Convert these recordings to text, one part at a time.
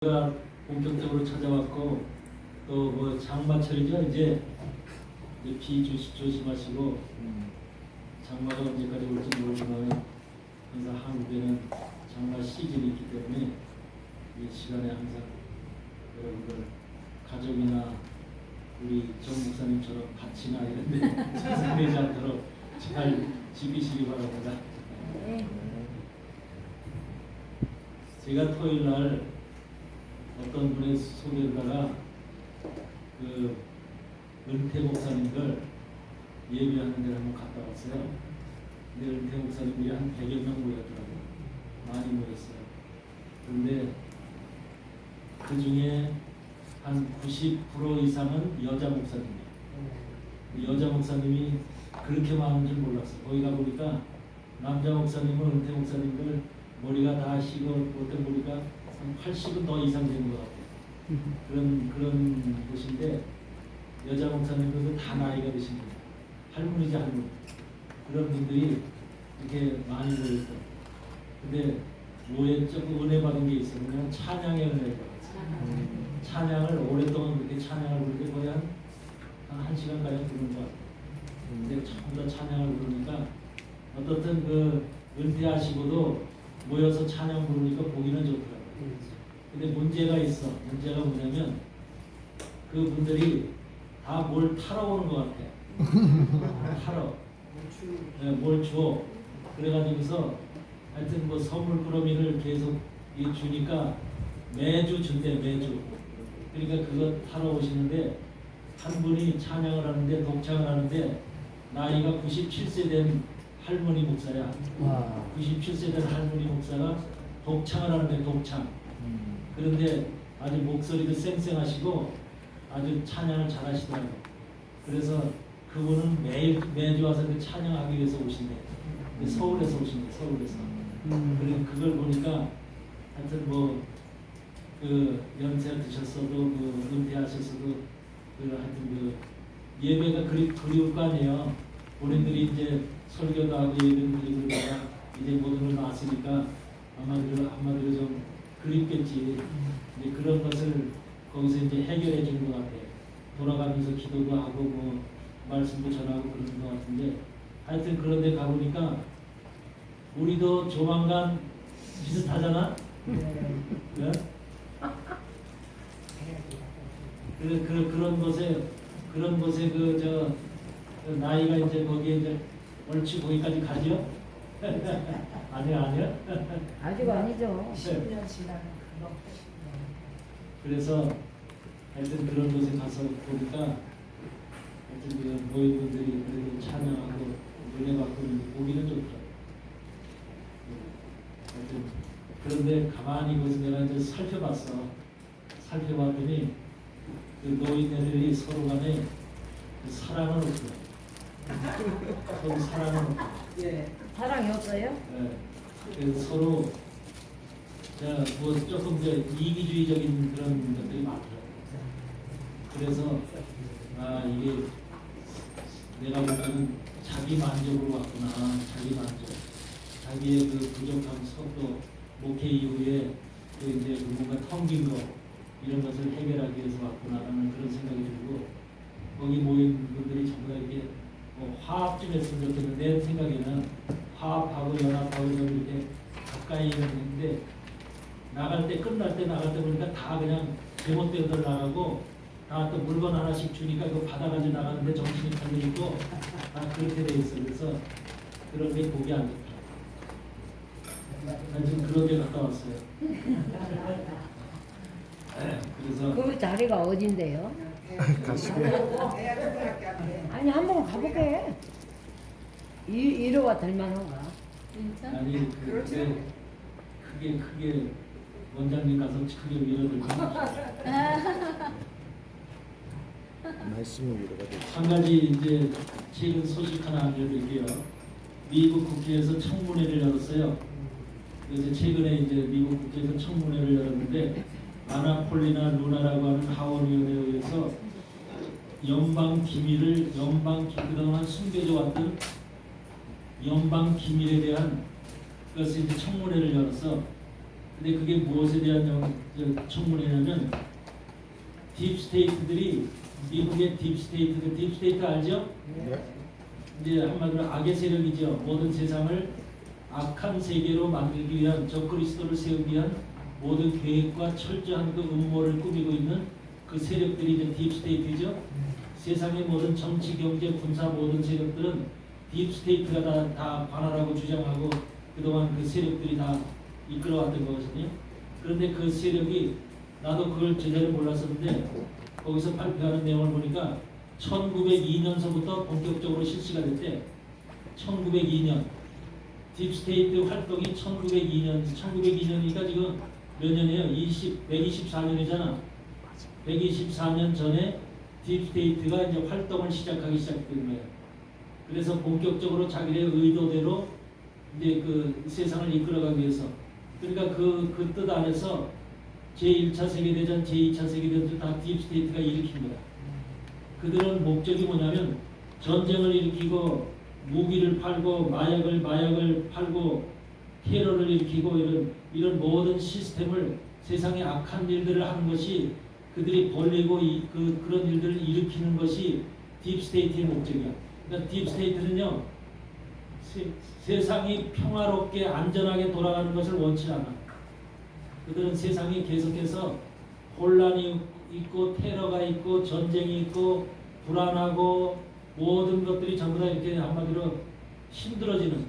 제가 본격적으로 찾아왔고 또 뭐 장마철이죠. 이제 비 조심하시고 장마가 언제까지 올지 모르지만 항상 한국에는 장마 시즌이 있기 때문에 이 시간에 항상 여러분들 가족이나 우리 정 목사님처럼 밭이나 이런 데 상되지 않도록 잘 지키시기 바랍니다. 제가 토요일 날 어떤 분의 소개로다가 그 은퇴 목사님들 예배하는 데를 한번 갔다 왔어요. 근데 은퇴 목사님들이 한 100여 명 모였더라고요. 많이 모였어요. 그런데 그 중에 한 90% 이상은 여자 목사님이에요. 여자 목사님이 그렇게 많은 줄 몰랐어요. 거기 가보니까 남자 목사님은 은퇴 목사님들 머리가 다 희고 어떤 머리가 한 80은 더 이상 되는 것 같아요. 그런 곳인데 여자 목사님들도 다 나이가 드신 분이에요. 할머니지 할머니. 그런 분들이 이렇게 많이 모였어요. 근데 뭐에 조금 은혜 받은 게 있어요. 그냥 찬양의 은혜를 받았어요. 찬양을 오랫동안 그렇게 찬양을 부르는데 거의 한 1시간까지 부르는 것 같아요. 근데 전부 다 찬양을 부르니까 어떻든 그 은퇴하시고도 모여서 찬양 부르니까 보기는 좋더라고요. 근데 문제가 있어. 문제가 뭐냐면 그분들이 다 뭘 타러 오는 것 같아. 타러. 네, 뭘 줘. 그래가지고서 하여튼 뭐 선물 꾸러미를 계속 주니까 매주 준대, 매주. 그러니까 그거 타러 오시는데 한 분이 찬양을 하는데 독창을 하는데 나이가 97세 된 할머니 목사야. 97세 된 할머니 목사가 독창을 하는데 독창. 그런데 아주 목소리도 쌩쌩하시고 아주 찬양을 잘하시더라고요. 그래서 그분은 매주 와서 그 찬양하기 위해서 오신대. 서울에서 오신대. 서울에서. 그래서 그걸 보니까 하여튼 뭐 그 연세 드셨어도 그 은퇴하셨어도 그 하여튼 그 예배가 그리울 거 아니에요. 본인들이 이제 설교도 하고 예배도 드리고 그러다가 이제 모두를 놨으니까 한마디로 좀 그립겠지. 이제 그런 것을 거기서 이제 해결해 주는 것 같아요. 돌아가면서 기도도 하고 뭐 말씀도 전하고 그러는 것 같은데 하여튼 그런데 가보니까 우리도 조만간 비슷하잖아. 네? 그런 곳에 그 나이가 이제 거기에 이제 얼추 거기까지 가죠? 아니야? 아직 아니죠. 10년 지나면 그래서 하여튼 그런 곳에 가서 보니까 하여튼 그 노인분들이 그래도 찬양하고 은혜 받고 있는데 보기는 좋더라고요. 하여튼 그런데 가만히 거기서 내가 이제 살펴봤더니 그 노인네들이 서로 간에 사랑은 없더라고요. 서로 사랑은 없더라고요. 예. 사랑이 없어요? 네. 그래서 서로 뭐 조금 이기주의적인 그런 것들이 많더라고요. 그래서 이게 내가 보면 자기 만족으로 왔구나. 자기 만족. 자기의 그 부족함, 속도, 목회 이후에 그 이제 뭔가 텅빈 거 이런 것을 해결하기 위해서 왔구나라는 그런 생각이 들고 거기 모인 분들이 전부 다 이렇게 화합 좀 했으면 좋겠는데 내 생각에는 화합하고 연합하고 좀 이렇게 가까이 있는데 끝날 때 나갈 때 보니까 다 그냥 제멋대로들 나가고 다 또 물건 하나씩 주니까 그거 받아가지고 나가는데 정신이 팔려있고 다 그렇게 돼 있어. 그래서 그런 게 보기 안 좋다. 난 지금 그런 데 갔다 왔어요. 그래서 그 자리가 어딘데요? 아니 한번 가볼게. 이로가 될 만한가? 아니 크게 원장님 가서 크게 밀어들고 말씀을 위로가 되죠. 한 가지 이제 최근 소식 하나 알려드릴게요. 미국 국회에서 청문회를 열었어요. 그래서 최근에 이제 미국 국회에서 청문회를 열었는데 아나폴리나 루나라고 하는 하원위원회에 의해서 그동안 숨겨져 왔던 연방 기밀에 대한 것을 이제 청문회를 열어서 근데 그게 무엇에 대한 청문회냐면 딥스테이트들이 미국의 딥스테이트 알죠? 네. 이제 한마디로 악의 세력이죠. 모든 세상을 악한 세계로 만들기 위한 적그리스도를 세우기 위한 모든 계획과 철저한 그 음모를 꾸미고 있는 그 세력들이 이제 딥스테이트죠. 세상의 모든 정치, 경제, 군사 모든 세력들은 딥스테이트가 다 관할하고 주장하고 그동안 그 세력들이 다 이끌어왔던 거거든요. 그런데 그 세력이 나도 그걸 제대로 몰랐었는데 거기서 발표하는 내용을 보니까 1902년서부터 본격적으로 실시가 됐대. 1902년 딥스테이트 활동이 1902년이니까 지금 몇 년이에요? 124년이잖아. 124년 전에 딥스테이트가 이제 활동을 시작하기 시작된 거예요. 그래서 본격적으로 자기의 의도대로 이제 그 세상을 이끌어가기 위해서, 그러니까 그 뜻 안에서 제1차 세계대전, 제2차 세계대전 다 딥스테이트가 일으킨 거야. 그들은 목적이 뭐냐면 전쟁을 일으키고 무기를 팔고 마약을 팔고 테러를 일으키고 이런 모든 시스템을 세상에 악한 일들을 하는 것이 그들이 벌리고 그런 일들을 일으키는 것이 딥스테이트의 목적이야. 그러니까 딥스테이트는요 세상이 평화롭게 안전하게 돌아가는 것을 원치 않아. 그들은 세상이 계속해서 혼란이 있고 테러가 있고 전쟁이 있고 불안하고 모든 것들이 전부 다 이렇게 한마디로 힘들어지는,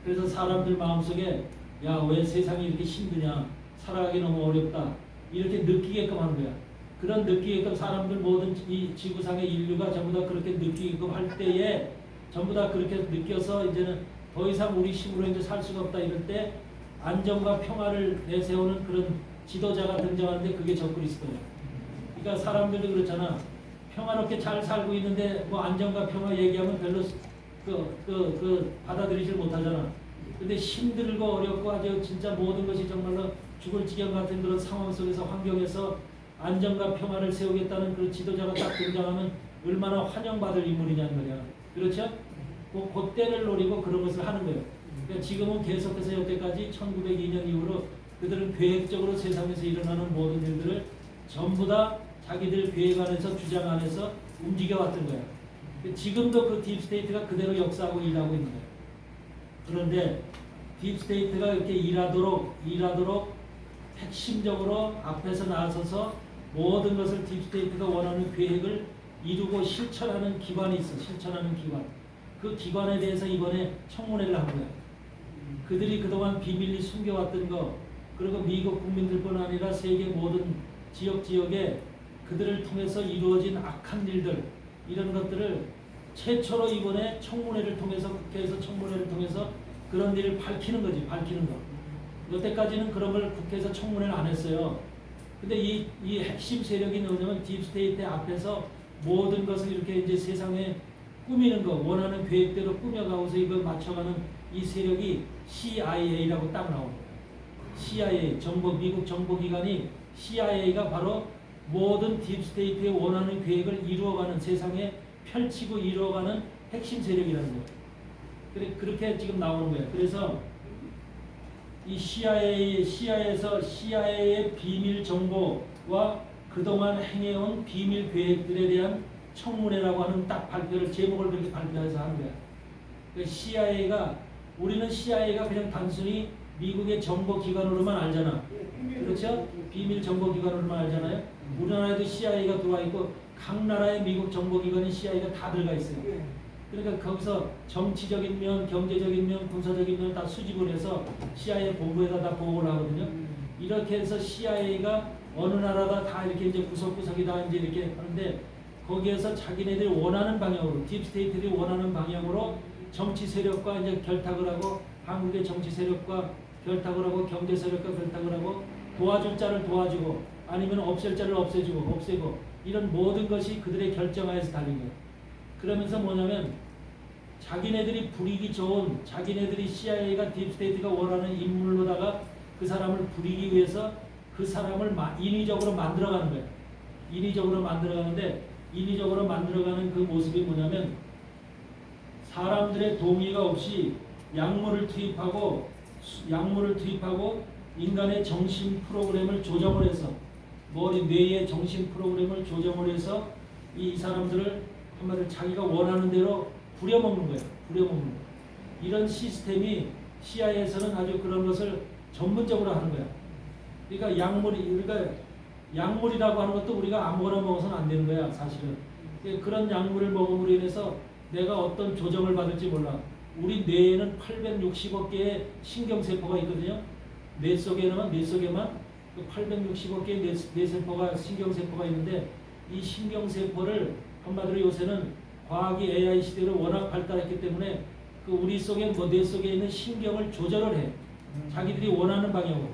그래서 사람들 마음속에 야 왜 세상이 이렇게 힘드냐, 살아가기 너무 어렵다 이렇게 느끼게끔 하는 거야. 그런 느끼게끔 사람들 모든 이 지구상의 인류가 전부 다 그렇게 느끼게끔 할 때에 전부 다 그렇게 느껴서 이제는 더 이상 우리 힘으로 이제 살 수가 없다 이럴 때 안정과 평화를 내세우는 그런 지도자가 등장하는데 그게 적그리스도야. 그러니까 사람들도 그렇잖아. 평화롭게 잘 살고 있는데 뭐 안정과 평화 얘기하면 별로 받아들이질 못하잖아. 근데 힘들고 어렵고 아주 진짜 모든 것이 정말로 죽을 지경 같은 그런 상황 속에서 환경에서 안정과 평화를 세우겠다는 그 지도자가 딱 등장하면 얼마나 환영받을 인물이냐는 거야. 그렇죠? 그때를 노리고 그런 것을 하는 거예요. 그러니까 지금은 계속해서 여태까지 1902년 이후로 그들은 계획적으로 세상에서 일어나는 모든 일들을 전부 다 자기들 계획 안에서 주장 안에서 움직여왔던 거야. 지금도 그 딥스테이트가 그대로 역사하고 일하고 있는 거야. 그런데 딥스테이트가 이렇게 일하도록 핵심적으로 앞에서 나서서 모든 것을 딥스테이트가 원하는 계획을 이루고 실천하는 기관이 있어. 실천하는 기관. 그 기관에 대해서 이번에 청문회를 한 거야. 그들이 그동안 비밀리 숨겨왔던 거, 그리고 미국 국민들뿐 아니라 세계 모든 지역에 그들을 통해서 이루어진 악한 일들, 이런 것들을 최초로 이번에 청문회를 통해서, 국회에서 청문회를 통해서 그런 일을 밝히는 거지. 밝히는 거. 여태까지는 그런 걸 국회에서 청문회를 안 했어요. 근데 이 핵심 세력이 뭐냐면 딥스테이트 앞에서 모든 것을 이렇게 이제 세상에 꾸미는 거, 원하는 계획대로 꾸며가고서 이걸 맞춰가는 이 세력이 CIA라고 딱 나옵니다. CIA, 미국 정보기관이 CIA가 바로 모든 딥스테이트의 원하는 계획을 이루어가는, 세상에 펼치고 이루어가는 핵심 세력이라는 거예요. 그렇게 지금 나오는 거예요. 그래서 이 CIA에서 CIA의 비밀 정보와 그동안 행해온 비밀 계획들에 대한 청문회라고 하는 딱 발표를, 제목을 그렇게 발표해서 하는 거야. CIA가, 우리는 CIA가 그냥 단순히 미국의 정보기관으로만 알잖아. 그렇죠? 비밀 정보기관으로만 알잖아요. 우리나라에도 CIA가 들어와 있고 각 나라의 미국 정보기관이 CIA가 다 들어가 있어요. 그러니까 거기서 정치적인 면, 경제적인 면, 군사적인 면 다 수집을 해서 CIA 본부에다 다 보고를 하거든요. 이렇게 해서 CIA가 어느 나라다 다 이렇게 이제 구석구석이 다 이제 이렇게 하는데, 거기에서 자기네들이 원하는 방향으로, 딥스테이트들이 원하는 방향으로 정치 세력과 이제 결탁을 하고, 한국의 정치 세력과 결탁을 하고, 경제 세력과 결탁을 하고, 도와줄 자를 도와주고, 아니면 없앨 자를 없애고, 이런 모든 것이 그들의 결정하에서 달린 거예요. 그러면서 뭐냐면 자기네들이 부리기 좋은, 자기네들이 CIA가 딥스테이트가 원하는 인물로다가 그 사람을 부리기 위해서 그 사람을 인위적으로 만들어가는 거예요. 인위적으로 만들어가는데, 인위적으로 만들어가는 그 모습이 뭐냐면 사람들의 동의가 없이 약물을 투입하고 인간의 정신 프로그램을 조정을 해서 뇌의 정신 프로그램을 조정을 해서 이 사람들을 한마디로 자기가 원하는 대로 부려먹는 거예요. 부려먹는 거예요. 이런 시스템이 CIA에서는 아주 그런 것을 전문적으로 하는 거야. 그러니까 약물이라고 하는 것도 우리가 아무거나 먹어서는 안 되는 거야, 사실은. 그런 약물을 먹음으로 인해서 내가 어떤 조정을 받을지 몰라. 우리 뇌에는 860억 개의 신경세포가 있거든요. 뇌 속에만 860억 개의 뇌세포가 신경세포가 있는데 이 신경세포를 한마디로 요새는 과학이 AI 시대로 워낙 발달했기 때문에 그 우리 속에 뇌 속에 있는 신경을 조절을 해. 자기들이 원하는 방향으로,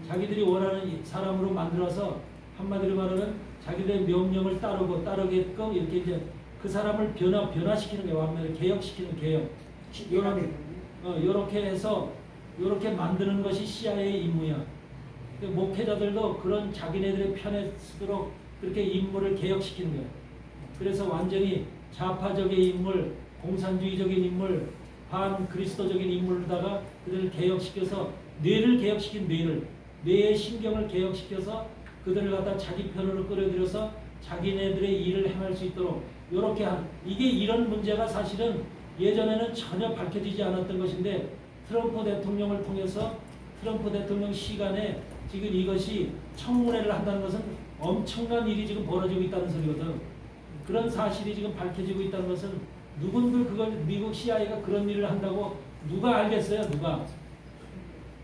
자기들이 원하는 사람으로 만들어서 한마디로 말하면 자기들의 명령을 따르게끔 이렇게 이제 그 사람을 변화시키는 게 완전히 개혁시키는 개혁. 요렇게 해서 요렇게 만드는 것이 CIA의 임무야. 목회자들도 그런 자기네들의 편에 쓰도록 그렇게 인물을 개혁시키는 거야. 그래서 완전히 좌파적인 인물, 공산주의적인 인물, 반그리스도적인 인물로다가 그들을 개혁시켜서 뇌를 개혁시킨 뇌의 신경을 개혁시켜서 그들을 갖다 자기 편으로 끌어들여서 자기네들의 일을 행할 수 있도록 이렇게 이게 이런 문제가 사실은 예전에는 전혀 밝혀지지 않았던 것인데 트럼프 대통령을 통해서 트럼프 대통령 시간에 지금 이것이 청문회를 한다는 것은 엄청난 일이 지금 벌어지고 있다는 소리거든. 그런 사실이 지금 밝혀지고 있다는 것은 누군들 그걸 미국 CIA가 그런 일을 한다고 누가 알겠어요? 누가?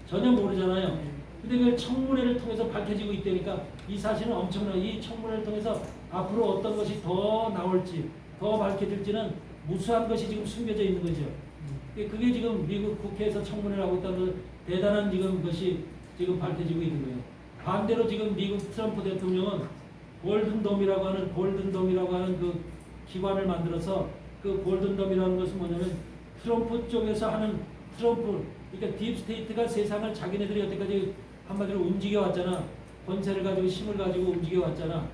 전혀 모르잖아요. 근데 그 청문회를 통해서 밝혀지고 있다니까 이 사실은 엄청난 이 청문회를 통해서 앞으로 어떤 것이 더 나올지 더 밝혀질지는 무수한 것이 지금 숨겨져 있는 거죠. 그게 지금 미국 국회에서 청문회를 하고 있다는 대단한 지금 것이 지금 밝혀지고 있는 거예요. 반대로 지금 미국 트럼프 대통령은 골든돔이라고 하는 그 기관을 만들어서 그 골든돔이라는 것은 뭐냐면 트럼프 쪽에서 하는 그러니까 딥스테이트가 세상을 자기네들이 여태까지 한마디로 움직여왔잖아. 권세를 가지고 힘을 가지고 움직여왔잖아.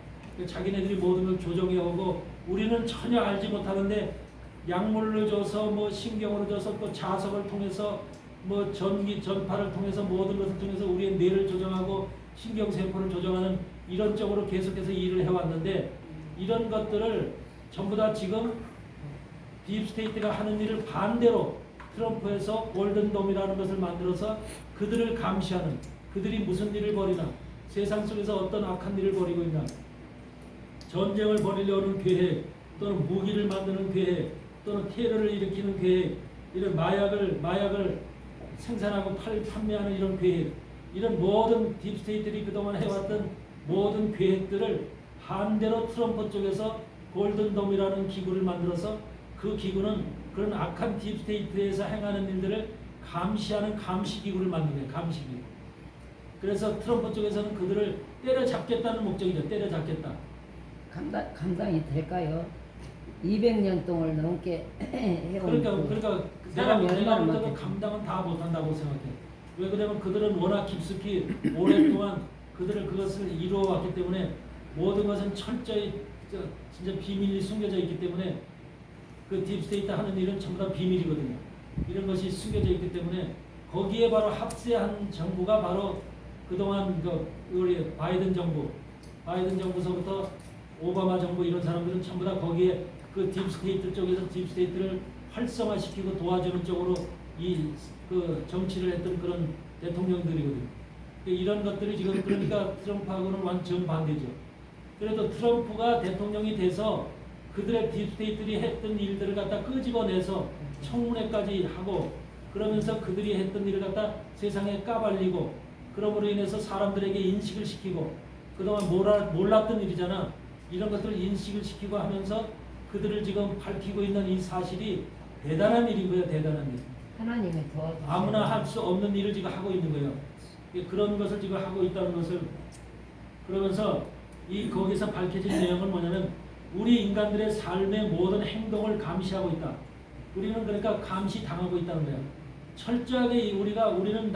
자기네들이 모든 걸 조정해오고 우리는 전혀 알지 못하는데 약물을 줘서 뭐 신경으로 줘서 또 자석을 통해서 뭐 전파를 통해서 모든 것을 통해서 우리의 뇌를 조정하고 신경세포를 조정하는 이런 쪽으로 계속해서 일을 해왔는데 이런 것들을 전부 다 지금 딥스테이트가 하는 일을 반대로 트럼프에서 골든돔이라는 것을 만들어서 그들을 감시하는 그들이 무슨 일을 벌이나 세상 속에서 어떤 악한 일을 벌이고 있나 전쟁을 벌이려는 계획 또는 무기를 만드는 계획 또는 테러를 일으키는 계획 이런 마약을 생산하고 판매하는 이런 계획 이런 모든 딥스테이트들이 그동안 해왔던 모든 계획들을 반대로 트럼프 쪽에서 골든돔이라는 기구를 만들어서 그 기구는 그런 악한 딥스테이트에서 행하는 일들을 감시하는 감시기구를 만든 거예요. 감시기구. 그래서 트럼프 쪽에서는 그들을 때려잡겠다는 목적이죠. 때려잡겠다. 감당이 될까요? 200년 동안 넘게 해온 그러니까 내가 볼 때도 감당은 다 못한다고 생각해. 왜 그러냐면 그들은 워낙 깊숙이 오랫동안 그것을 이루어왔기 때문에 모든 것은 철저히 진짜 비밀이 숨겨져 있기 때문에 그 딥스테이트 하는 일은 전부 다 비밀이거든요. 이런 것이 숨겨져 있기 때문에 거기에 바로 합세한 정부가 바로 그동안 우리 바이든 정부서부터 오바마 정부 이런 사람들은 전부 다 거기에 그 딥스테이트 쪽에서 딥스테이트를 활성화시키고 도와주는 쪽으로 그 정치를 했던 그런 대통령들이거든요. 이런 것들이 지금 그러니까 트럼프하고는 완전 반대죠. 그래도 트럼프가 대통령이 돼서 그들의 딥스테이트들이 했던 일들을 갖다 끄집어내서 청문회까지 하고 그러면서 그들이 했던 일을 갖다 세상에 까발리고 그러므로 인해서 사람들에게 인식을 시키고 그동안 몰랐던 일이잖아. 이런 것들을 인식을 시키고 하면서 그들을 지금 밝히고 있는 이 사실이 대단한 일인 거예요. 대단한 일. 하나님의 도와주세요. 아무나 할 수 없는 일을 지금 하고 있는 거예요. 그런 것을 지금 하고 있다는 것을 그러면서 거기서 밝혀진 내용은 뭐냐면 우리 인간들의 삶의 모든 행동을 감시하고 있다. 우리는 그러니까 감시당하고 있다는 거예요. 철저하게 우리는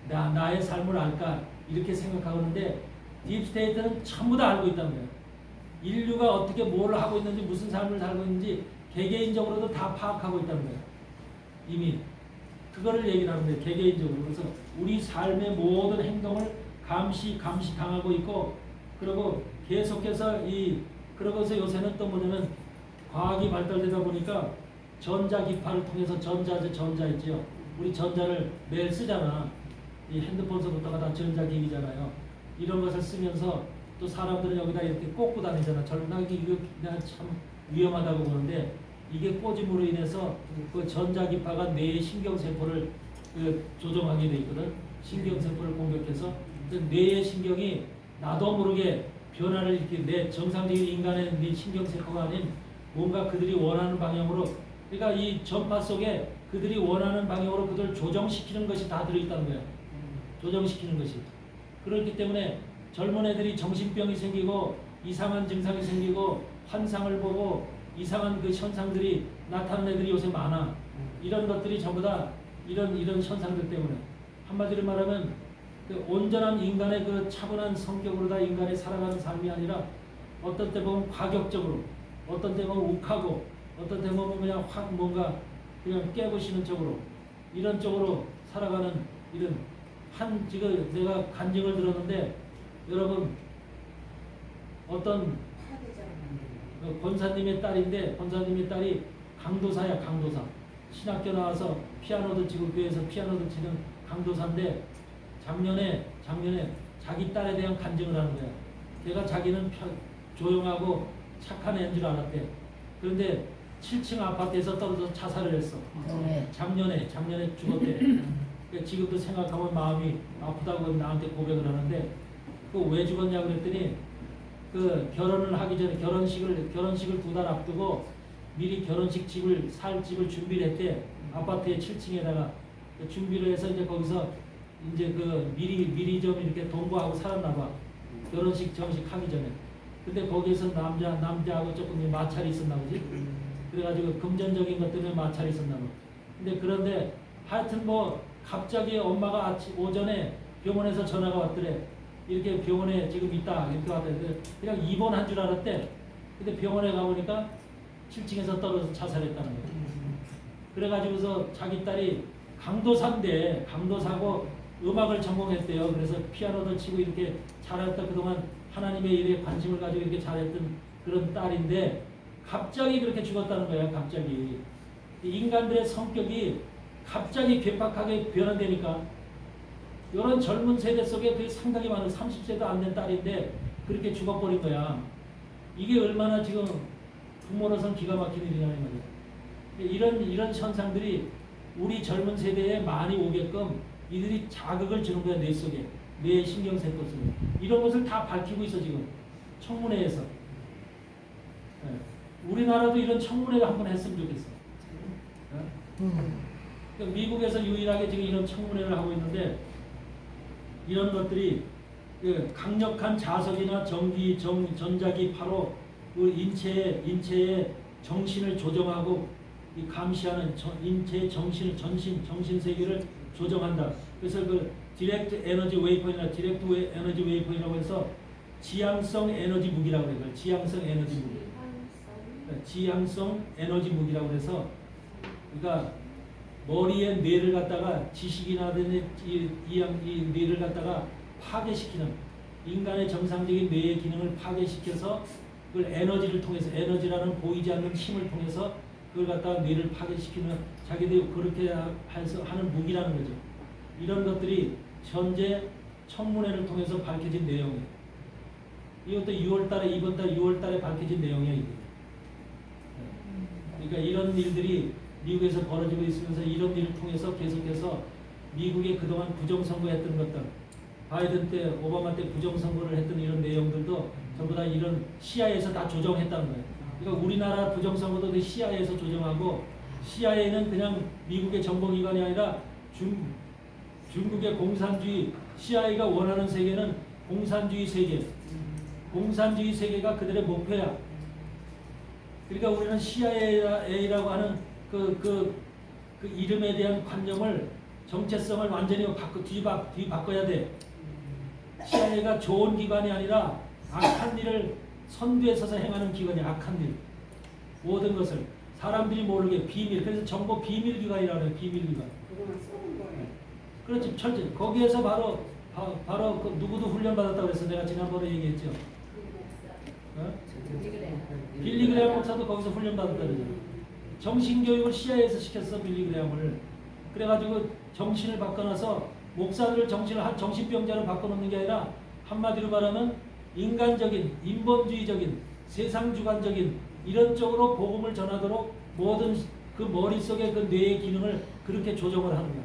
나의 삶을 알까 이렇게 생각하고 있는데 딥스테이트는 전부 다 알고 있다는 거예요. 인류가 어떻게 뭘 하고 있는지 무슨 삶을 살고 있는지 개개인적으로도 다 파악하고 있다는 거예요. 이미 그거를 얘기를 하는 거예요. 개개인적으로. 그래서 우리 삶의 모든 행동을 감시 당하고 있고, 그리고 계속해서 그러고서 요새는 또 뭐냐면 과학이 발달되다 보니까 전자기파를 통해서 전자 있지요. 우리 전자를 매일 쓰잖아. 이 핸드폰서부터가 다 전자기기잖아요. 이런 것을 쓰면서 또 사람들은 여기다 이렇게 꽂고 다니잖아. 젊은이가 이거 그냥 참 위험하다고 보는데, 이게 꽂음으로 인해서 그 전자기파가 뇌의 신경세포를 조종하게 돼 있거든. 신경세포를 공격해서 뇌의 신경이 나도 모르게 변화를 이렇게 내 정상적인 인간의 뇌 신경세포가 아닌 뭔가 그들이 원하는 방향으로, 그러니까 이 전파 속에 그들이 원하는 방향으로 그들 조정시키는 것이 다 들어있다는 거야. 조정시키는 것이. 그렇기 때문에 젊은 애들이 정신병이 생기고 이상한 증상이 생기고 환상을 보고 이상한 그 현상들이 나타나는 애들이 요새 많아. 이런 것들이 전부 다 이런 현상들 때문에, 한마디로 말하면 그 온전한 인간의 그 차분한 성격으로 다 인간이 살아가는 삶이 아니라 어떤 때 보면 과격적으로, 어떤 때 보면 욱하고, 어떤 때 보면 그냥 확 뭔가 그냥 깨부시는 쪽으로, 이런 쪽으로 살아가는 이런 지금 내가 간증을 들었는데, 여러분 어떤 권사님의 딸인데, 권사님의 딸이 강도사야. 강도사. 신학교 나와서 피아노도 치고 교회에서 피아노도 치는 강도사인데, 작년에 자기 딸에 대한 간증을 하는 거야. 걔가 자기는 조용하고 착한 애인 줄 알았대. 그런데 7층 아파트에서 떨어져서 자살을 했어. 작년에 죽었대. 지금도 생각하면 마음이 아프다고 나한테 고백을 하는데, 그 왜 죽었냐고 그랬더니, 그 결혼을 하기 전에 결혼식을 2달 앞두고 미리 결혼식 살 집을 준비를 했대. 아파트의 7층에다가 준비를 해서 이제 거기서 이제 그 미리 좀 이렇게 동거하고 살았나 봐. 결혼식 정식 하기 전에. 근데 거기에서 남자하고 조금 마찰이 있었나 보지. 그래가지고 금전적인 것 때문에 마찰이 있었나 봐. 그런데 하여튼 뭐 갑자기 엄마가 오전에 병원에서 전화가 왔더래. 이렇게 병원에 지금 있다. 이렇게 왔더래. 그냥 입원한 줄 알았대. 근데 병원에 가보니까 7층에서 떨어져서 자살했다는 거예요. 그래가지고서 자기 딸이 강도사인데, 강도사고 음악을 전공했대요. 그래서 피아노도 치고 이렇게 잘했다. 그동안 하나님의 일에 관심을 가지고 이렇게 잘했던 그런 딸인데, 갑자기 그렇게 죽었다는 거야. 갑자기. 인간들의 성격이 갑자기 괴팍하게 변화되니까, 이런 젊은 세대 속에 그 상당히 많은 30세도 안 된 딸인데 그렇게 죽어버린 거야. 이게 얼마나 지금 부모로서는 기가 막힌 일이냐는 거죠. 이런 현상들이 우리 젊은 세대에 많이 오게끔 이들이 자극을 주는 거야. 뇌 속에, 뇌 신경세포 속에. 이런 것을 다 밝히고 있어 지금 청문회에서. 우리나라도 이런 청문회를 한번 했으면 좋겠어. 미국에서 유일하게 지금 이런 청문회를 하고 있는데, 이런 것들이 강력한 자석이나 전자기파로 그 인체의 정신을 조정하고 감시하는 인체의 정신 세계를 조정한다. 그래서 그 디렉트 에너지 웨이포인이라고 해서 지향성 에너지 무기라고 해요. 지향성 에너지 무기라고 해서, 그러니까 머리에 뇌를 갖다가 지식이나 이 뇌를 갖다가 파괴시키는, 인간의 정상적인 뇌의 기능을 파괴시켜서 그걸 에너지를 통해서, 에너지라는 보이지 않는 힘을 통해서 그걸 갖다가 뇌를 파괴시키는, 자기들이 그렇게 해서 하는 무기라는 거죠. 이런 것들이 현재 청문회를 통해서 밝혀진 내용이에요. 이것도 이번 달 6월달에 밝혀진 내용이에요. 이게. 그러니까 이런 일들이 미국에서 벌어지고 있으면서, 이런 일을 통해서 계속해서 미국의 그동안 부정선거했던 것들, 바이든 때, 오바마 때 부정선거를 했던 이런 내용들도 전부 다 이런 CIA에서 다 조정했다는 거예요. 그러니까 우리나라 부정선거도 CIA에서 조정하고, CIA는 그냥 미국의 정보기관이 아니라 중국의 공산주의, CIA가 원하는 세계는 공산주의 세계, 공산주의 세계가 그들의 목표야. 그러니까 우리는 CIA라고 하는 그 이름에 대한 관념을, 정체성을 완전히 뒤바꿔야 돼. CIA가 좋은 기관이 아니라 악한 일을 선두에 서서 행하는 기관이야. 악한 일. 모든 것을 사람들이 모르게 비밀. 그래서 정보 비밀 기관이라고 해요. 비밀 기관. 그렇지, 철저. 거기에서 바로 그 누구도 훈련 받았다고 그래서 내가 지난번에 얘기했죠. 어? 빌리그레암 목사도 거기서 훈련 받았다 그러잖아. 정신교육을 CIA에서 시켰어, 빌리그레암을. 그래가지고 정신을 바꿔놔서 목사들을 정신병자로 바꿔놓는 게 아니라 한마디로 말하면 인간적인, 인본주의적인, 세상주관적인 이런 쪽으로 복음을 전하도록 모든 그 머릿속에 그 뇌의 기능을 그렇게 조정을 하는 거야.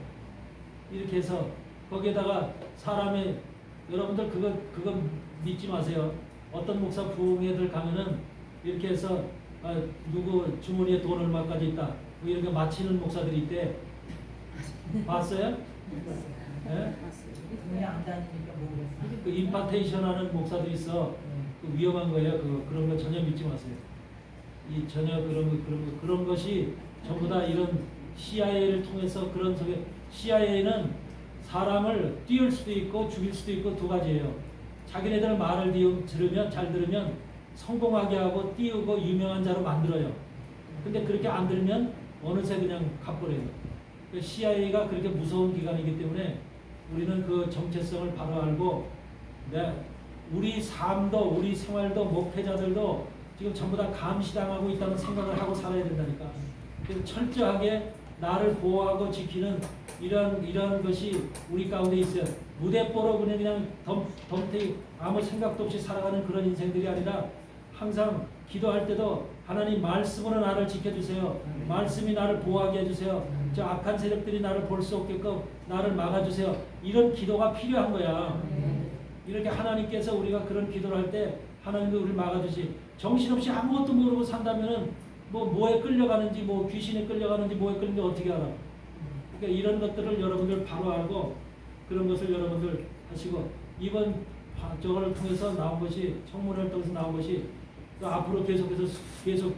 이렇게 해서 거기에다가 사람의, 여러분들 그거 믿지 마세요. 어떤 목사 부흥회들 가면은 이렇게 해서 누구 주머니에 돈 얼마까지 있다 뭐 이렇게 맞히는 목사들이 있대. 봤어요? 예? 돈이 안 다니니까 모르겠어. 그 임파테이션 하는 목사들이 있어. 그 위험한 거예요. 그런 거 전혀 믿지 마세요. 전혀 그런 것이 전부 다 이런 CIA를 통해서 그런 속에, CIA는 사람을 띄울 수도 있고 죽일 수도 있고 두 가지예요. 자기네들 말을 잘 들으면 성공하게 하고 띄우고 유명한 자로 만들어요. 근데 그렇게 안 들으면 어느새 그냥 가버려요. CIA가 그렇게 무서운 기관이기 때문에 우리는 그 정체성을 바로 알고, 우리 삶도 우리 생활도 목회자들도 지금 전부 다 감시당하고 있다는 생각을 하고 살아야 된다니까. 그래서 철저하게 나를 보호하고 지키는 이러한 것이 우리 가운데 있어요. 무대뽀로 그냥 덤태기 아무 생각도 없이 살아가는 그런 인생들이 아니라 항상 기도할 때도 하나님 말씀으로 나를 지켜주세요. 말씀이 나를 보호하게 해주세요. 저 악한 세력들이 나를 볼 수 없게끔 나를 막아주세요. 이런 기도가 필요한 거야. 이렇게 하나님께서 우리가 그런 기도를 할 때 하나님도 우리를 막아주시. 정신없이 아무것도 모르고 산다면은 뭐에 끌려가는지, 뭐 귀신에 끌려가는지, 뭐에 끌리는지 어떻게 알아? 그러니까 이런 것들을 여러분들 바로 알고 그런 것을 여러분들 하시고, 이번 저거를 통해서 나온 것이, 청문회를 통해서 나온 것이 앞으로 계속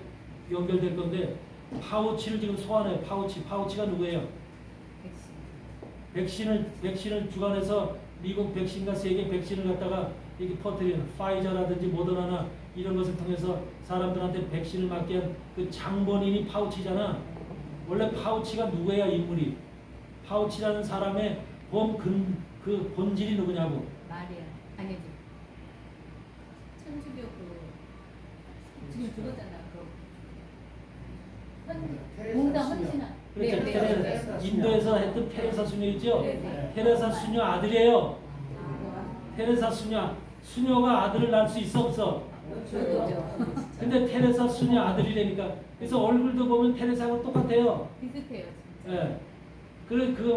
연결될 건데, 파우치를 지금 소환해요. 파우치가 누구예요? 백신을 주관해서 미국 백신과 세계 백신을 갖다가 이렇게 퍼뜨리는 파이저라든지 모더나나 이런 것을 통해서 사람들한테 백신을 맞게 한 그 장본인이 파우치잖아. 원래 파우치가 누구야, 인물이? 파우치라는 사람의 그 본질이 누구냐고. 마리아 아니지 천주교 지금 그거잖아 공당 헌신한 그렇죠. 인도에서 했던 테레사 수녀 있죠? 네. 테레사 수녀 아들이에요. 테레사 수녀가 아들을 낳을 수 있어 없어? 근데 테레사 수녀 아들이라니까. 그래서 얼굴도 보면 테레사하고 똑같아요. 비슷해요 진짜. 예.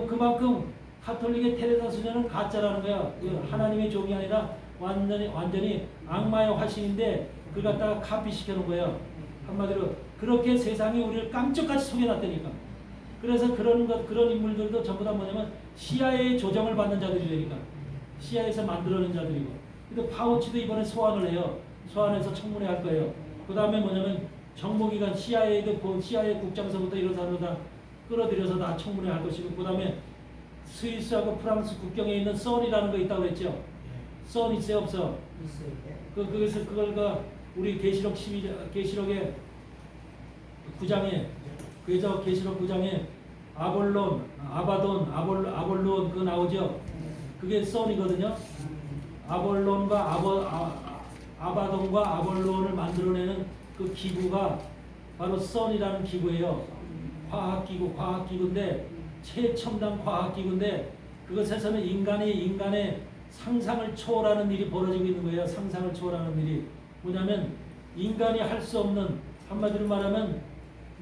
그만큼 가톨릭의 테레사 수녀는 가짜라는 거야. 하나님의 종이 아니라 완전히 악마의 화신인데 그걸 갖다가 카피시켜 놓은 거예요. 한마디로 그렇게 세상이 우리를 깜짝같이 속여놨다니까. 그래서 그런 인물들도 전부 다 뭐냐면 CIA의 조정을 받는 자들이라니까. CIA에서 만들어낸 자들이고. 근데 파우치도 이번에 소환을 해요. 소환해서 청문회 할 거예요. 그 다음에 뭐냐면 정보기관 CIA 국장서부터 이런 사람들 다 끌어들여서 다 청문회 할 것이고, 그 다음에 스위스하고 프랑스 국경에 있는 썬이라는 거 있다고 그랬죠. 썬 있어요 없어? 그래서 그걸 우리 계시록의 9장에, 그래서 계시록 9장에 아볼론 그거 나오죠. 그게 썬이거든요. 아바돈과 아볼론을 만들어내는 그 기구가 바로 썬이라는 기구예요. 과학기구인데 최첨단 과학기구인데, 그것에서는 인간의 상상을 초월하는 일이 벌어지고 있는 거예요. 상상을 초월하는 일이 뭐냐면 인간이 할 수 없는, 한마디로 말하면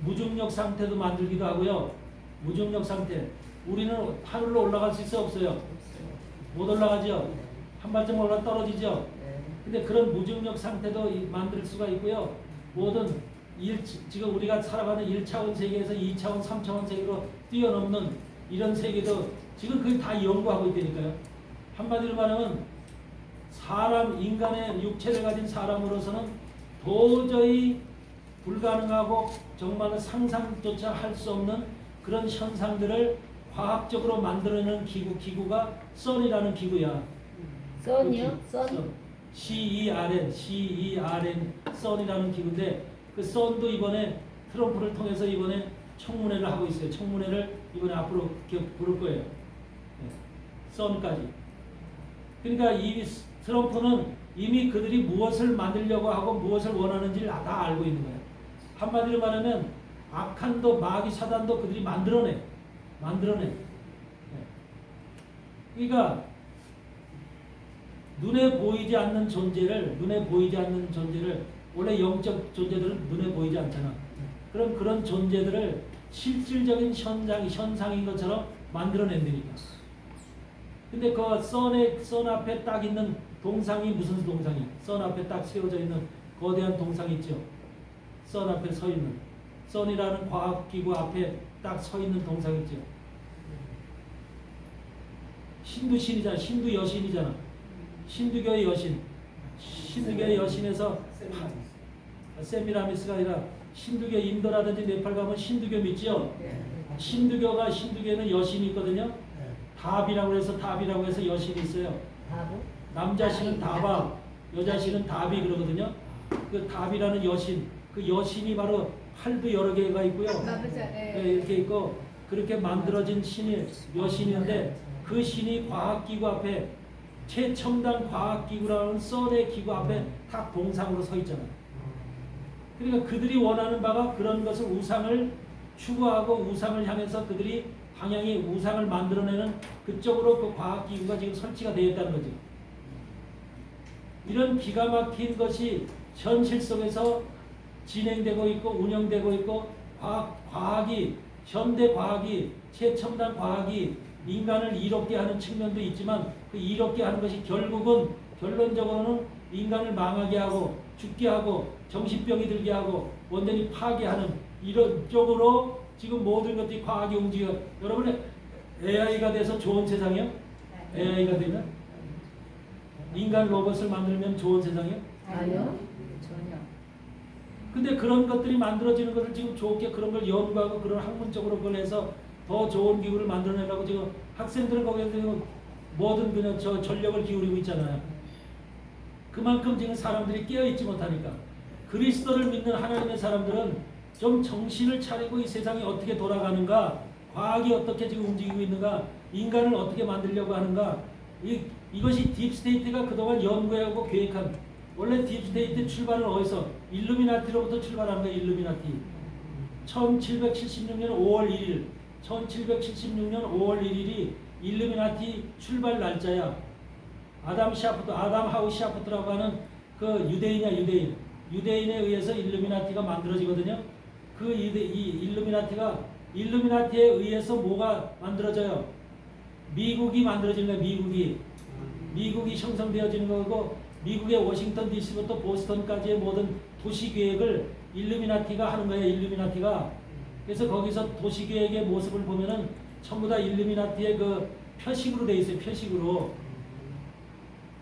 무중력 상태도 만들기도 하고요. 무중력 상태. 우리는 하늘로 올라갈 수 있어 없어요? 못 올라가죠. 한 발짝 올라 떨어지죠. 근데 그런 무중력 상태도 만들 수가 있고요. 모든 지금 우리가 살아가는 1차원 세계에서 2차원, 3차원 세계로 뛰어넘는 이런 세계도 지금 그게 다 연구하고 있다니까요. 한마디로 말하면 인간의 육체를 가진 사람으로서는 도저히 불가능하고 정말 상상조차 할 수 없는 그런 현상들을 과학적으로 만들어내는 기구가 썬이라는 기구야. 썬이요? 썬? CERN 썬이라는 기구인데, 그 썬도 이번에 트럼프를 통해서 이번에 청문회를 하고 있어요. 청문회를 이번에 앞으로 부를 거예요. 네. son까지. 그러니까 이 트럼프는 이미 그들이 무엇을 만들려고 하고 무엇을 원하는지를 다 알고 있는 거예요. 한마디로 말하면 악한도 마귀 사단도 그들이 만들어내. 그러니까 눈에 보이지 않는 존재를 원래 영적 존재들은 눈에 보이지 않잖아. 그럼 그런 존재들을 실질적인 현상인 것처럼 만들어낸다니까. 근데 그 선 앞에 딱 있는 동상이 무슨 동상이야? 선 앞에 딱 세워져 있는 거대한 동상 있죠. 선 앞에 서 있는 선이라는 과학기구 앞에 딱 서 있는 동상 있죠. 신두 신이잖아. 신두 여신이잖아. 신두교의 여신. 신두교의 여신에서 세미라미스가 아니라 신두교 인도라든지 네팔 가면 신두교 믿죠? 신두교에는 여신이 있거든요. 답이라고 해서 여신이 있어요. 남자 신은 다바, 여자 신은 답이 그러거든요. 그 답이라는 여신, 그 여신이 바로 팔도 여러 개가 있고요. 이렇게 있고 그렇게 만들어진 신이 여신인데 그 신이 과학기구 앞에 최첨단 과학기구라는 썰의 기구 앞에 딱 동상으로 서 있잖아요. 그러니까 그들이 원하는 바가 그런 것을 우상을 추구하고 우상을 향해서 그들이 방향이 우상을 만들어내는 그쪽으로 그 과학기구가 지금 설치가 되어 있다는 거죠. 이런 기가 막힌 것이 현실 속에서 진행되고 있고 운영되고 있고 과학이 현대 과학이 최첨단 과학이 인간을 이롭게 하는 측면도 있지만 그 이롭게 하는 것이 결론적으로는 인간을 망하게 하고 죽게 하고 정신병이 들게 하고 완전히 파괴하는 이런 쪽으로 지금 모든 것들이 과학이 움직여. 여러분 AI가 돼서 좋은 세상이요? AI가 되면 인간 로봇을 만들면 좋은 세상이요? 아니요. 전혀. 근데 그런 것들이 만들어지는 것을 지금 좋게 그런 걸 연구하고 그런 학문적으로 그걸 해서 더 좋은 기구를 만들어내려고 지금 학생들은 거기에 지금 모든 그냥 전력을 기울이고 있잖아요. 그만큼 지금 사람들이 깨어있지 못하니까. 그리스도를 믿는 하나님의 사람들은 좀 정신을 차리고 이 세상이 어떻게 돌아가는가, 과학이 어떻게 지금 움직이고 있는가, 인간을 어떻게 만들려고 하는가, 이것이 딥스테이트가 그동안 연구하고 계획한, 원래 딥스테이트 출발은 어디서? 일루미나티로부터 출발한 거예요. 일루미나티. 1776년 5월 1일 1776년 5월 1일이 일루미나티 출발 날짜야. 아담 하우 샤프트라고 하는 그 유대인에 의해서 일루미나티가 만들어지거든요. 그 일루미나티에 의해서 뭐가 만들어져요? 미국이 만들어지는 거예요. 미국이 형성되어지는 거고, 미국의 워싱턴 DC부터 보스턴까지의 모든 도시 계획을 일루미나티가 하는 거예요. 일루미나티가. 그래서 거기서 도시 계획의 모습을 보면은 전부 다 일루미나티의 그 표식으로 돼 있어요. 표식으로.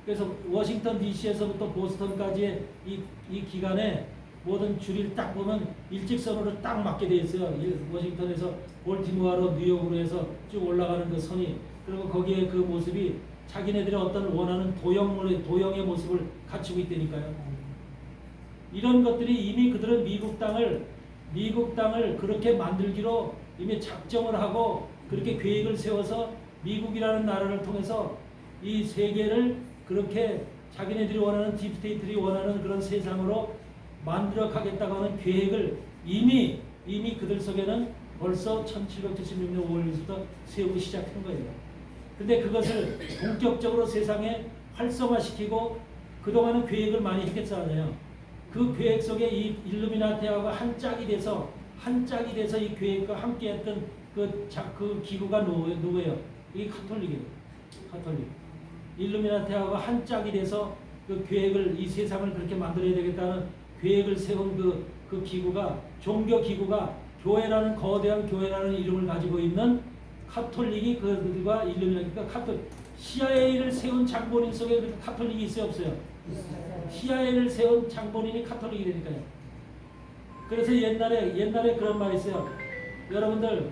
그래서 워싱턴 DC에서부터 보스턴까지의 이 기간에 모든 줄을 딱 보면 일직선으로 딱 맞게 돼 있어요. 워싱턴에서 볼티모어로 뉴욕으로 해서 쭉 올라가는 그 선이. 그리고 거기에 그 모습이 자기네들의 어떤 원하는 도형의 모습을 갖추고 있다니까요. 이런 것들이 이미 그들은 미국 땅을 그렇게 만들기로 이미 작정을 하고 그렇게 계획을 세워서 미국이라는 나라를 통해서 이 세계를 그렇게 자기네들이 원하는 딥스테이트들이 원하는 그런 세상으로 만들어 가겠다고 하는 계획을 이미 그들 속에는 벌써 1776년 5월부터 세우기 시작한 거예요. 근데 그것을 본격적으로 세상에 활성화시키고 그동안은 계획을 많이 했겠잖아요. 그 계획 속에 이 일루미나티하고 한 짝이 돼서 이 계획과 함께했던 그 기구가 누구예요? 이게 카톨릭이에요. 카톨릭. 일루미나티하고 한 짝이 돼서 그 계획을 이 세상을 그렇게 만들어야 되겠다는 계획을 세운 그 기구가 종교 기구가 교회라는 거대한 교회라는 이름을 가지고 있는 카톨릭이 그들과 일루미나티가 CIA를 세운 장본인 속에 카톨릭이 있어요, 없어요? CIA를 세운 장본인이 카톨릭이 되니까요. 그래서 옛날에 그런 말이 있어요. 여러분들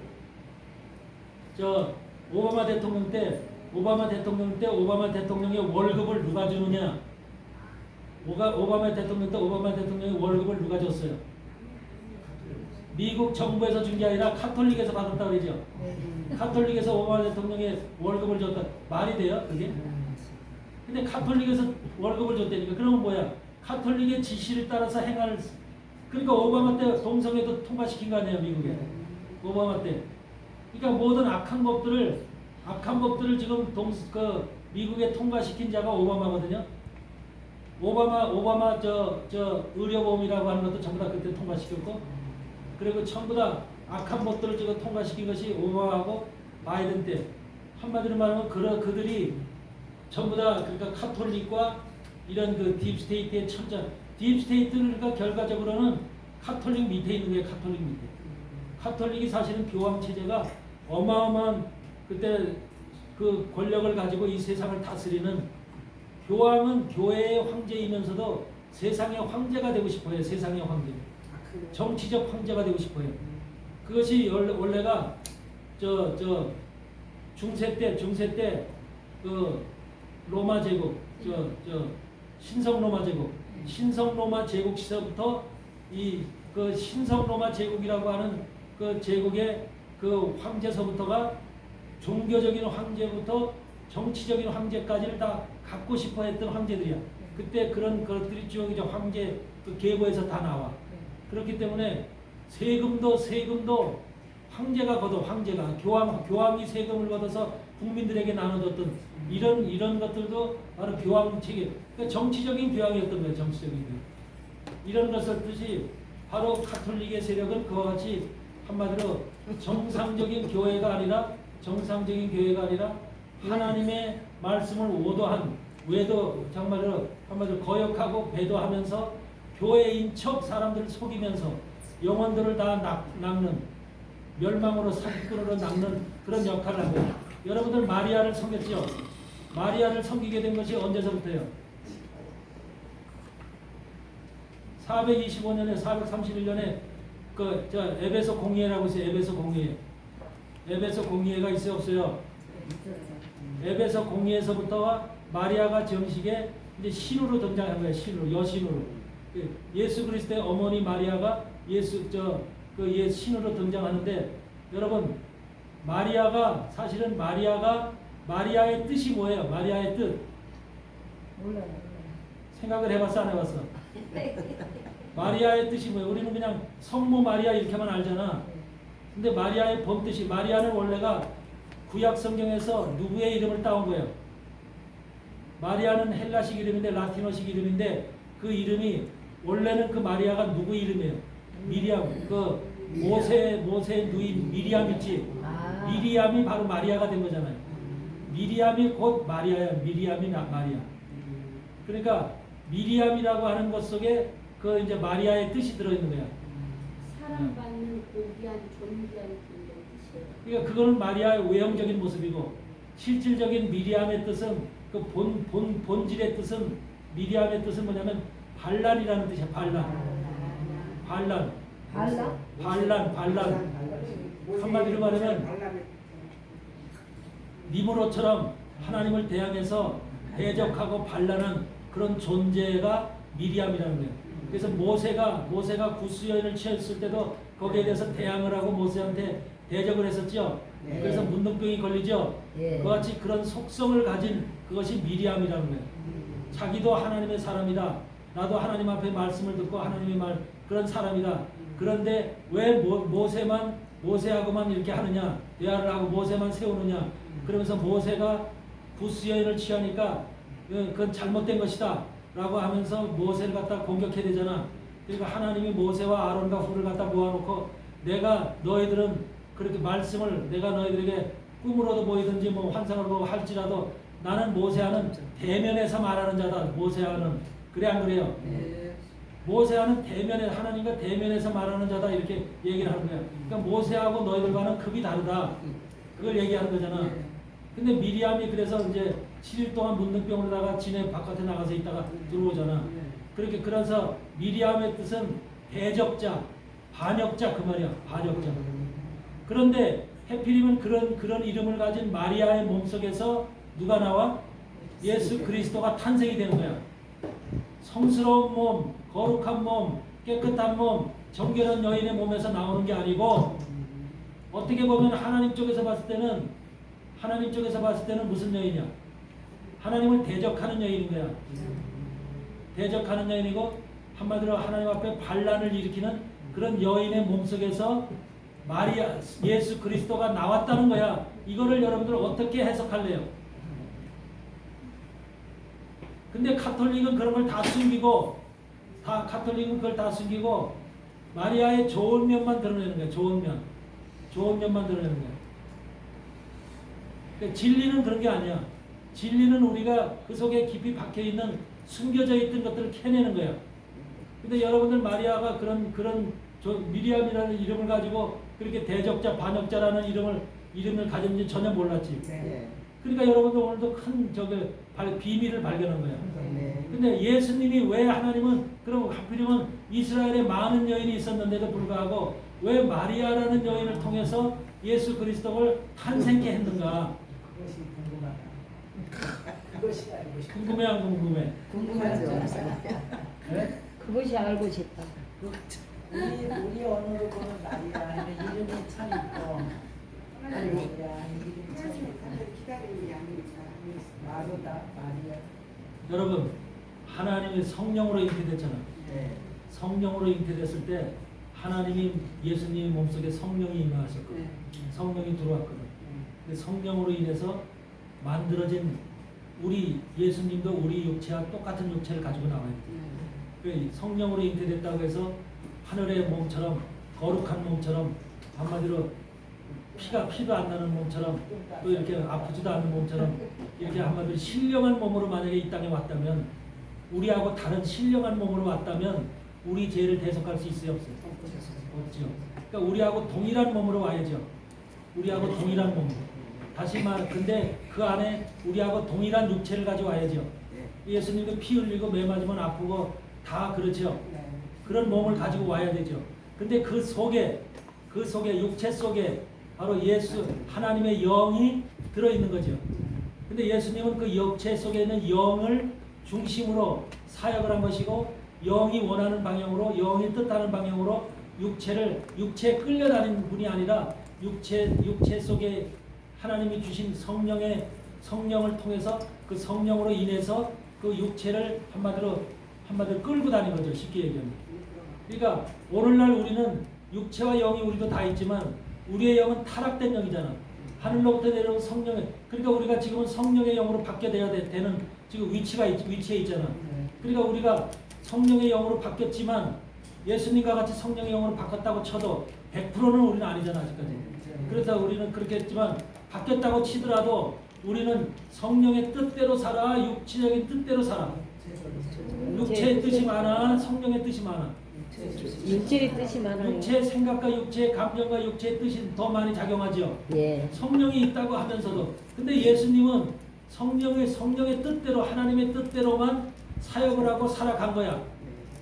오바마 대통령 때 오바마 대통령의 월급을 누가 주느냐? 오바마 대통령 때 오바마 대통령의 월급을 누가 줬어요? 미국 정부에서 준 게 아니라 카톨릭에서 받았다 그러죠. 카톨릭에서 오바마 대통령의 월급을 줬다. 말이 돼요? 그게? 근데 카톨릭에서 월급을 줬다니까. 그러면 뭐야? 카톨릭의 지시를 따라서 행할. 그러니까 오바마 때 동성애도 통과시킨 거 아니에요, 미국에. 오바마 때. 그러니까 모든 악한 법들을 지금 미국에 통과시킨 자가 오바마거든요. 오바마 의료보험이라고 하는 것도 전부 다 그때 통과시켰고, 그리고 전부 다 악한 법들을 지금 통과시킨 것이 오바마하고 바이든 때. 한마디로 말하면 그들이 전부 다 그러니까 카톨릭과 이런 그 딥스테이트의 천자. 딥스테이트는 그러니까 결과적으로는 카톨릭 밑에 있는 거예요. 카톨릭 밑에. 카톨릭이 사실은 교황 체제가 어마어마한 그때 그 권력을 가지고 이 세상을 다스리는, 교황은 교회의 황제이면서도 세상의 황제가 되고 싶어요. 세상의 황제. 정치적 황제가 되고 싶어요. 그것이 원래가 중세 때 그 로마 제국, 신성 로마 제국 시절부터 이 그 신성 로마 제국이라고 하는 그 제국의 그 황제서부터가 종교적인 황제부터 정치적인 황제까지를 다 갖고 싶어 했던 황제들이야. 그때 그런 것들이 쭉 이제 황제 그 계보에서 다 나와. 그렇기 때문에 세금도 황제가 걷어. 황제가 교황이 세금을 걷어서 국민들에게 나눠줬던 이런 것들도 바로 교황 체계. 그러니까 정치적인 교황이었던 거예요. 정치적인 교황. 이런 것을 뜻이 바로 카톨릭의 세력은 그와 같이 한마디로 정상적인 교회가 아니라 하나님의 말씀을 외도 정말로 한마디로 거역하고 배도하면서 교회인 척 사람들을 속이면서 영혼들을 다 낚는, 멸망으로 사기꾼으로 낚는 그런 역할을 한 거예요. 여러분들 마리아를 섬겼죠? 마리아를 섬기게 된 것이 언제서부터요? 425년에 431년에 에베소 공의회라고 있어요. 에베소 공의회가 있어요, 없어요? 에베소 공의회에서부터 마리아가 정식에 이제 신으로 등장한 거예요. 여신으로. 예수 그리스도의 어머니 마리아가 신으로 등장하는데, 여러분 사실은 마리아의 뜻이 뭐예요? 마리아의 뜻 몰라요. 생각을 해봤어, 안 해봤어? 마리아의 뜻이 뭐예요? 우리는 그냥 성모 마리아 이렇게만 알잖아. 근데 마리아의 본뜻이, 마리아는 원래가 구약 성경에서 누구의 이름을 따온 거예요? 마리아는 헬라식 이름인데 라틴어식 이름인데, 그 이름이 원래는 그 마리아가 누구 이름이에요? 미리암. 그 모세 누이 미리암 있지? 미리암이 바로 마리아가 된 거잖아요. 미리암이 곧 마리아야. 미리암이 마리아. 그러니까 미리암이라고 하는 것 속에 그 이제 마리아의 뜻이 들어있는 거야. 사랑받는 고귀한 존귀한 분의 뜻이에요. 그러니까 그거는 마리아의 외형적인 모습이고, 실질적인 미리암의 뜻은 그 본질의 뜻은, 미리암의 뜻은 뭐냐면 반란이라는 뜻이야. 반란. 한마디로 말하면 니무롯처럼 하나님을 대항해서 대적하고 반란한 그런 존재가 미리암이라는 거예요. 그래서 모세가 구스여인을 취했을 때도 거기에 대해서 대항을 하고 모세한테 대적을 했었죠. 네. 그래서 문둥병이 걸리죠. 네. 그와 같이 그런 속성을 가진 그것이 미리암이라는 거예요. 자기도 하나님의 사람이다. 나도 하나님 앞에 말씀을 듣고 하나님의 말 그런 사람이다. 그런데 왜 모세하고만 이렇게 하느냐, 대화를 하고 모세만 세우느냐. 그러면서 모세가 구스 여인을 취하니까 그건 잘못된 것이다 라고 하면서 모세를 갖다 공격해야 되잖아. 그러니까 하나님이 모세와 아론과 훌을 갖다 모아놓고, 너희들은 그렇게 말씀을 내가 너희들에게 꿈으로도 보이든지 뭐 환상으로 보고 할지라도 나는 모세와는 대면에서 말하는 자다. 모세와는 그래 안 그래요? 모세와는 하나님과 대면에서 말하는 자다, 이렇게 얘기를 하는 거야. 그러니까 모세하고 너희들과는 급이 다르다. 그걸 얘기하는 거잖아. 근데 미리암이 그래서 이제 7일 동안 문둥병으로다가 지내 바깥에 나가서 있다가 들어오잖아. 그래서 미리암의 뜻은 대적자, 반역자 그 말이야. 반역자. 그런데 해필이면 그런 이름을 가진 마리아의 몸속에서 누가 나와? 예수 그리스도가 탄생이 되는 거야. 성스러운 몸, 거룩한 몸, 깨끗한 몸, 정결한 여인의 몸에서 나오는 게 아니고 어떻게 보면 하나님 쪽에서 봤을 때는 무슨 여인이야? 하나님을 대적하는 여인인 거야. 대적하는 여인이고 한마디로 하나님 앞에 반란을 일으키는 그런 여인의 몸속에서 마리아 예수 그리스도가 나왔다는 거야. 이거를 여러분들 어떻게 해석할래요? 근데 카톨릭은 그런 걸 다 숨기고 그걸 다 숨기고 마리아의 좋은 면만 드러내는 거야. 좋은 면만 드러내는 거야. 그러니까 진리는 그런 게 아니야. 진리는 우리가 그 속에 깊이 박혀 있는 숨겨져 있던 것들을 캐내는 거야. 근데 여러분들 마리아가 그런 미리암이라는 이름을 가지고 그렇게 대적자 반역자라는 이름을 가졌는지 전혀 몰랐지. 네. 그러니까 여러분들 오늘도 큰 비밀을 발견한 거야. 네. 근데 예수님이 왜 하나님은 그럼 하필이면 이스라엘에 많은 여인이 있었는데도 불구하고 왜 마리아라는 여인을 통해서 예수 그리스도를 탄생케 했는가? 그것이 궁금하다. 그것이 알고 싶다. 궁금해 안 궁금해? 궁금하죠. 네? 그것이 알고 싶다. 우리 언어로 보는 마리아는 이름이 참 있고 할렐루야 이름이 참 있고 기다리는 게 아니니까. 마루다 마리아. 여러분 하나님이 성령으로 잉태됐잖아. 네. 성령으로 잉태됐을 때 하나님이 예수님의 몸속에 성령이 임하셨거든. 성령이 들어왔거든. 근데 성령으로 인해서 만들어진 우리 예수님도 우리 육체와 똑같은 육체를 가지고 나와야 돼. 그 성령으로 잉태됐다고 해서 하늘의 몸처럼 거룩한 몸처럼 한마디로 피도 안 나는 몸처럼 또 이렇게 아프지도 않은 몸처럼 이렇게 한마디로 신령한 몸으로 만약에 이 땅에 왔다면 우리하고 다른 신령한 몸으로 왔다면 우리 죄를 대속할 수 있어요 없어요? 없죠. 그러니까 우리하고 동일한 몸으로 와야죠. 우리하고 동일한 몸. 다시 말 근데 그 안에 우리하고 동일한 육체를 가지고 와야죠. 예수님도 피 흘리고 매 맞으면 아프고 다 그렇죠. 그런 몸을 가지고 와야 되죠. 근데 그 속에 육체 속에 바로 예수 하나님의 영이 들어있는 거죠. 근데 예수님은 그 육체 속에 있는 영을 중심으로 사역을 한 것이고 영이 원하는 방향으로 영이 뜻하는 방향으로 육체에 끌려다니는 분이 아니라 육체 속에 하나님이 주신 성령을 통해서 그 성령으로 인해서 그 육체를 한마디로 끌고 다니는 거죠. 쉽게 얘기하면. 그러니까 오늘날 우리는 육체와 영이 우리도 다 있지만 우리의 영은 타락된 영이잖아. 하늘로부터 내려온 성령의 그러니까 우리가 지금은 성령의 영으로 바뀌어야 되는 지금 위치에 있잖아. 그러니까 우리가 성령의 영으로 바뀌었지만 예수님과 같이 성령의 영으로 바꿨다고 쳐도 100%는 우리는 아니잖아 아직까지. 그래서 우리는 그렇게 했지만 바뀌었다고 치더라도 우리는 성령의 뜻대로 살아 육체적인 뜻대로 살아. 육체의 뜻이 많아 성령의 뜻이 많아. 육체의 뜻이 많아요. 육체의 생각과 육체의 감정과 육체의 뜻이 더 많이 작용하죠. 예. 성령이 있다고 하면서도 근데 예수님은 성령의 뜻대로 하나님의 뜻대로만 사역을 하고 살아간 거야.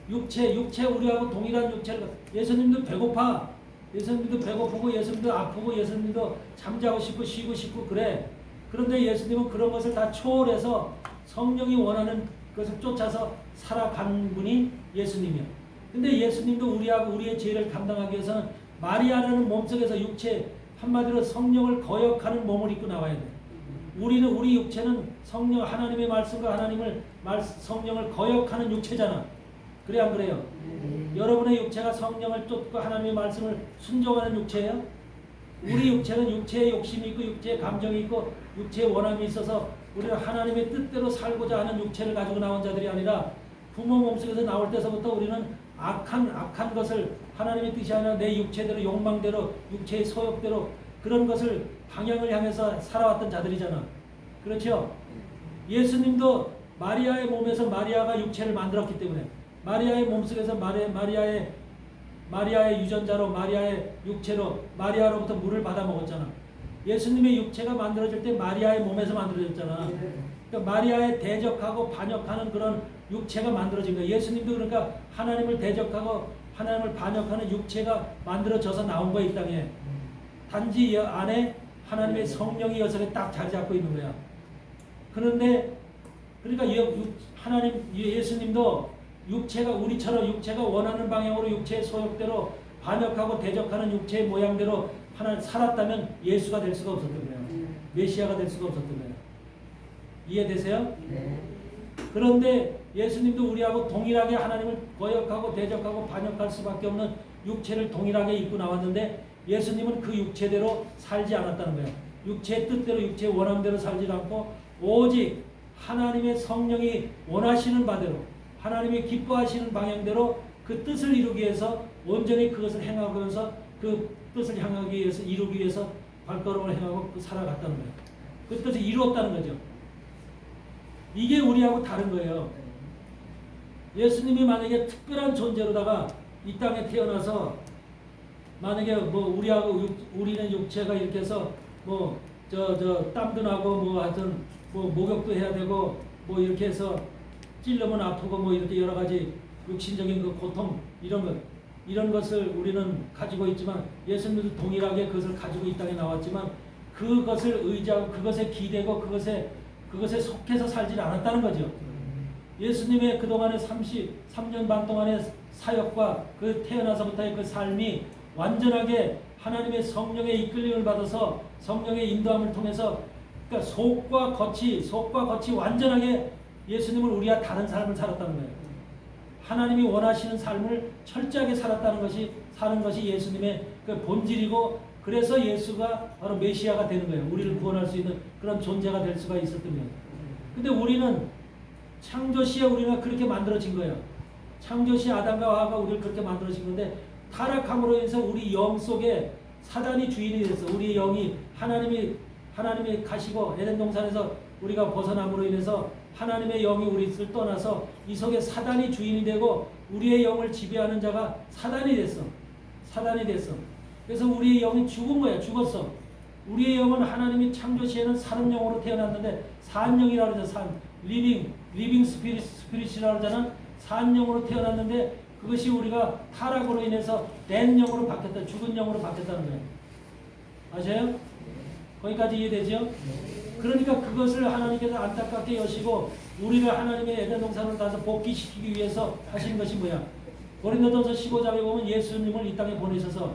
육체 우리하고 동일한 육체를 예수님도 배고파. 예수님도 배고프고 예수님도 아프고 예수님도 잠자고 싶고 쉬고 싶고 그래. 그런데 예수님은 그런 것을 다 초월해서 성령이 원하는 것을 쫓아서 살아간 분이 예수님이야. 근데 예수님도 우리의 죄를 감당하기 위해서는 마리아라는 몸속에서 육체 한마디로 성령을 거역하는 몸을 입고 나와야 돼. 우리 육체는 성령 하나님의 말씀과 성령을 거역하는 육체잖아. 그래 안 그래요? 여러분의 육체가 성령을 쫓고 하나님의 말씀을 순종하는 육체예요? 우리 육체는 육체의 욕심이 있고 육체의 감정이 있고 육체의 원함이 있어서 우리는 하나님의 뜻대로 살고자 하는 육체를 가지고 나온 자들이 아니라 부모 몸속에서 나올 때서부터 우리는 악한 것을 하나님의 뜻이 아니라 내 육체대로 욕망대로 육체의 소욕대로 그런 것을 방향을 향해서 살아왔던 자들이잖아. 그렇죠? 예수님도 마리아의 몸에서 마리아가 육체를 만들었기 때문에 마리아의 몸속에서 마리아의 유전자로 마리아의 육체로 마리아로부터 물을 받아 먹었잖아. 예수님의 육체가 만들어질 때 마리아의 몸에서 만들어졌잖아. 그러니까 마리아에 대적하고 반역하는 그런 육체가 만들어진 거야. 예수님도 그러니까 하나님을 대적하고 하나님을 반역하는 육체가 만들어져서 나온 거야 이 땅에. 단지 이 안에 하나님의 성령이 여성에 딱 자리 잡고 있는 거야. 그런데 그러니까 예수님도 육체가 우리처럼 육체가 원하는 방향으로 육체의 소욕대로 반역하고 대적하는 육체의 모양대로 하나 살았다면 예수가 될 수가 없었던 거예요. 메시아가 될 수가 없었던 거예요. 이해되세요? 그런데 예수님도 우리하고 동일하게 하나님을 거역하고 대적하고 반역할 수밖에 없는 육체를 동일하게 입고 나왔는데 예수님은 그 육체대로 살지 않았다는 거예요. 육체의 뜻대로 육체의 원함대로 살지 않고 오직 하나님의 성령이 원하시는 바대로 하나님이 기뻐하시는 방향대로 그 뜻을 이루기 위해서 온전히 그것을 행하면서 그 뜻을 향하기 위해서 이루기 위해서 발걸음을 행하고 살아갔다는 거예요. 그 뜻을 이루었다는 거죠. 이게 우리하고 다른 거예요. 예수님이 만약에 특별한 존재로다가 이 땅에 태어나서 만약에 뭐 우리는 육체가 이렇게 해서 뭐 땀도 나고 뭐 하여튼 뭐 목욕도 해야 되고 뭐 이렇게 해서 찔르면 아프고 뭐 이렇게 여러 가지 육신적인 그 고통 이런 것을 우리는 가지고 있지만 예수님도 동일하게 그것을 가지고 이 땅에 나왔지만 그것을 의지하고 그것에 기대고 그것에 속해서 살지 않았다는 거죠. 예수님의 그동안의 33년 반 동안의 사역과 그 태어나서부터의 그 삶이 완전하게 하나님의 성령의 이끌림을 받아서 성령의 인도함을 통해서 그러니까 속과 겉이 완전하게 예수님을 우리와 다른 삶을 살았다는 거예요. 하나님이 원하시는 삶을 철저하게 사는 것이 예수님의 그 본질이고 그래서 예수가 바로 메시아가 되는 거예요. 우리를 구원할 수 있는 그런 존재가 될 수가 있었던 거예요. 근데 우리는 창조시에 우리가 그렇게 만들어진 거예요. 창조시 아담과 하와가 우리를 그렇게 만들어진 건데 타락함으로 인해서 우리 영 속에 사단이 주인이 됐어. 우리의 영이 하나님이 가시고 에덴 동산에서 우리가 벗어남으로 인해서 하나님의 영이 우리를 떠나서 이 속에 사단이 주인이 되고 우리의 영을 지배하는 자가 사단이 됐어. 그래서 우리의 영이 죽은 거야. 죽었어. 우리의 영은 하나님이 창조시에는 사는 영으로 태어났는데 산 영이라고 그러죠. 리빙 스피릿이라고 그러잖아. 산 영으로 태어났는데 그것이 우리가 타락으로 인해서 된 영으로 바뀌었다. 죽은 영으로 바뀌었다는 거예요. 아세요? 거기까지 이해되죠? 그러니까 그것을 하나님께서 안타깝게 여시고 우리를 하나님의 에덴 동산으로 다서 복귀시키기 위해서 하신 것이 뭐야? 고린도전서 15장에 보면 예수님을 이 땅에 보내셔서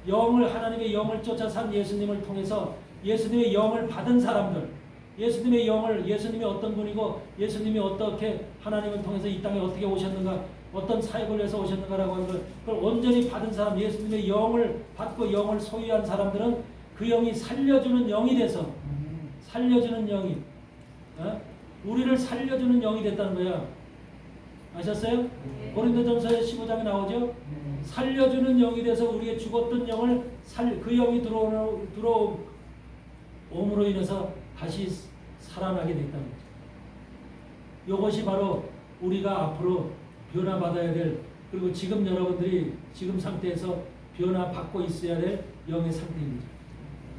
하나님의 영을 쫓아 산 예수님을 통해서 예수님의 영을 받은 사람들, 예수님이 어떤 분이고 예수님이 어떻게 하나님을 통해서 이 땅에 어떻게 오셨는가, 어떤 사역을 위해서 오셨는가라고 하는 그걸 온전히 받은 사람, 예수님의 영을 받고 영을 소유한 사람들은 그 영이 살려주는 영이 돼서 우리를 살려주는 영이 됐다는 거야. 아셨어요? 고린도전서의 15장에 나오죠? 살려주는 영이 돼서 우리의 죽었던 영을 그 영이 들어옴으로 인해서 다시 살아나게 됐다는 거죠. 이것이 바로 우리가 앞으로 변화받아야 될, 그리고 지금 여러분들이 지금 상태에서 변화받고 있어야 될 영의 상태입니다.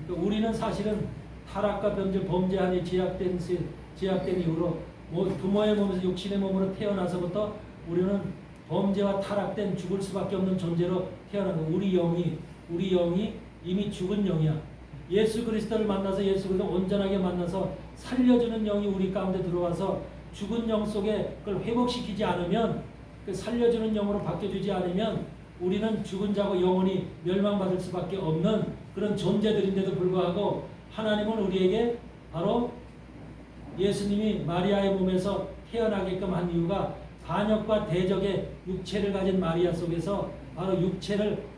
그러니까 우리는 사실은 타락과 범죄하니 제약된 이후로 부모의 몸에서 육신의 몸으로 태어나서부터 우리는 범죄와 타락된 죽을 수밖에 없는 존재로 태어난 거. 우리 영이 이미 죽은 영이야. 예수 그리스도를 만나서 예수 그리스도 온전하게 만나서 살려주는 영이 우리 가운데 들어와서 죽은 영 속에 그걸 회복시키지 않으면, 그 살려주는 영으로 바뀌어주지 않으면 우리는 죽은 자고 영원히 멸망받을 수밖에 없는 그런 존재들인데도 불구하고 하나님은 우리에게 바로 예수님이 마리아의 몸에서 태어나게끔 한 이유가 반역과 대적의 육체를 가진 마리아 속에서 바로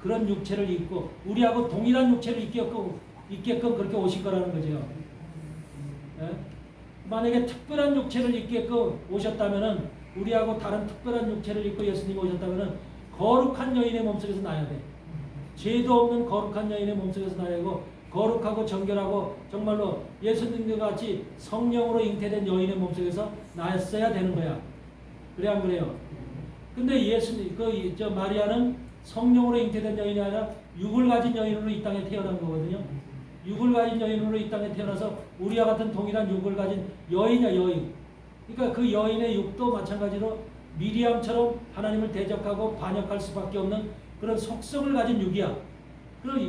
그런 육체를 입고 우리하고 동일한 육체를 입게끔 그렇게 오실 거라는 거죠. 예? 만약에 특별한 육체를 입게끔 오셨다면은, 우리하고 다른 특별한 육체를 입고 예수님이 오셨다면은 거룩한 여인의 몸속에서 나야 돼. 죄도 없는 거룩한 여인의 몸속에서 나야 되고, 거룩하고 정결하고 정말로 예수님과 같이 성령으로 잉태된 여인의 몸속에서 나였어야 되는 거야. 그래 안 그래요? 근데 마리아는 성령으로 잉태된 여인이 아니라 육을 가진 여인으로 이 땅에 태어난 거거든요. 육을 가진 여인으로 이 땅에 태어나서 우리와 같은 동일한 육을 가진 여인이야, 여인. 그러니까 그 여인의 육도 마찬가지로 미리암처럼 하나님을 대적하고 반역할 수밖에 없는 그런 속성을 가진 육이야.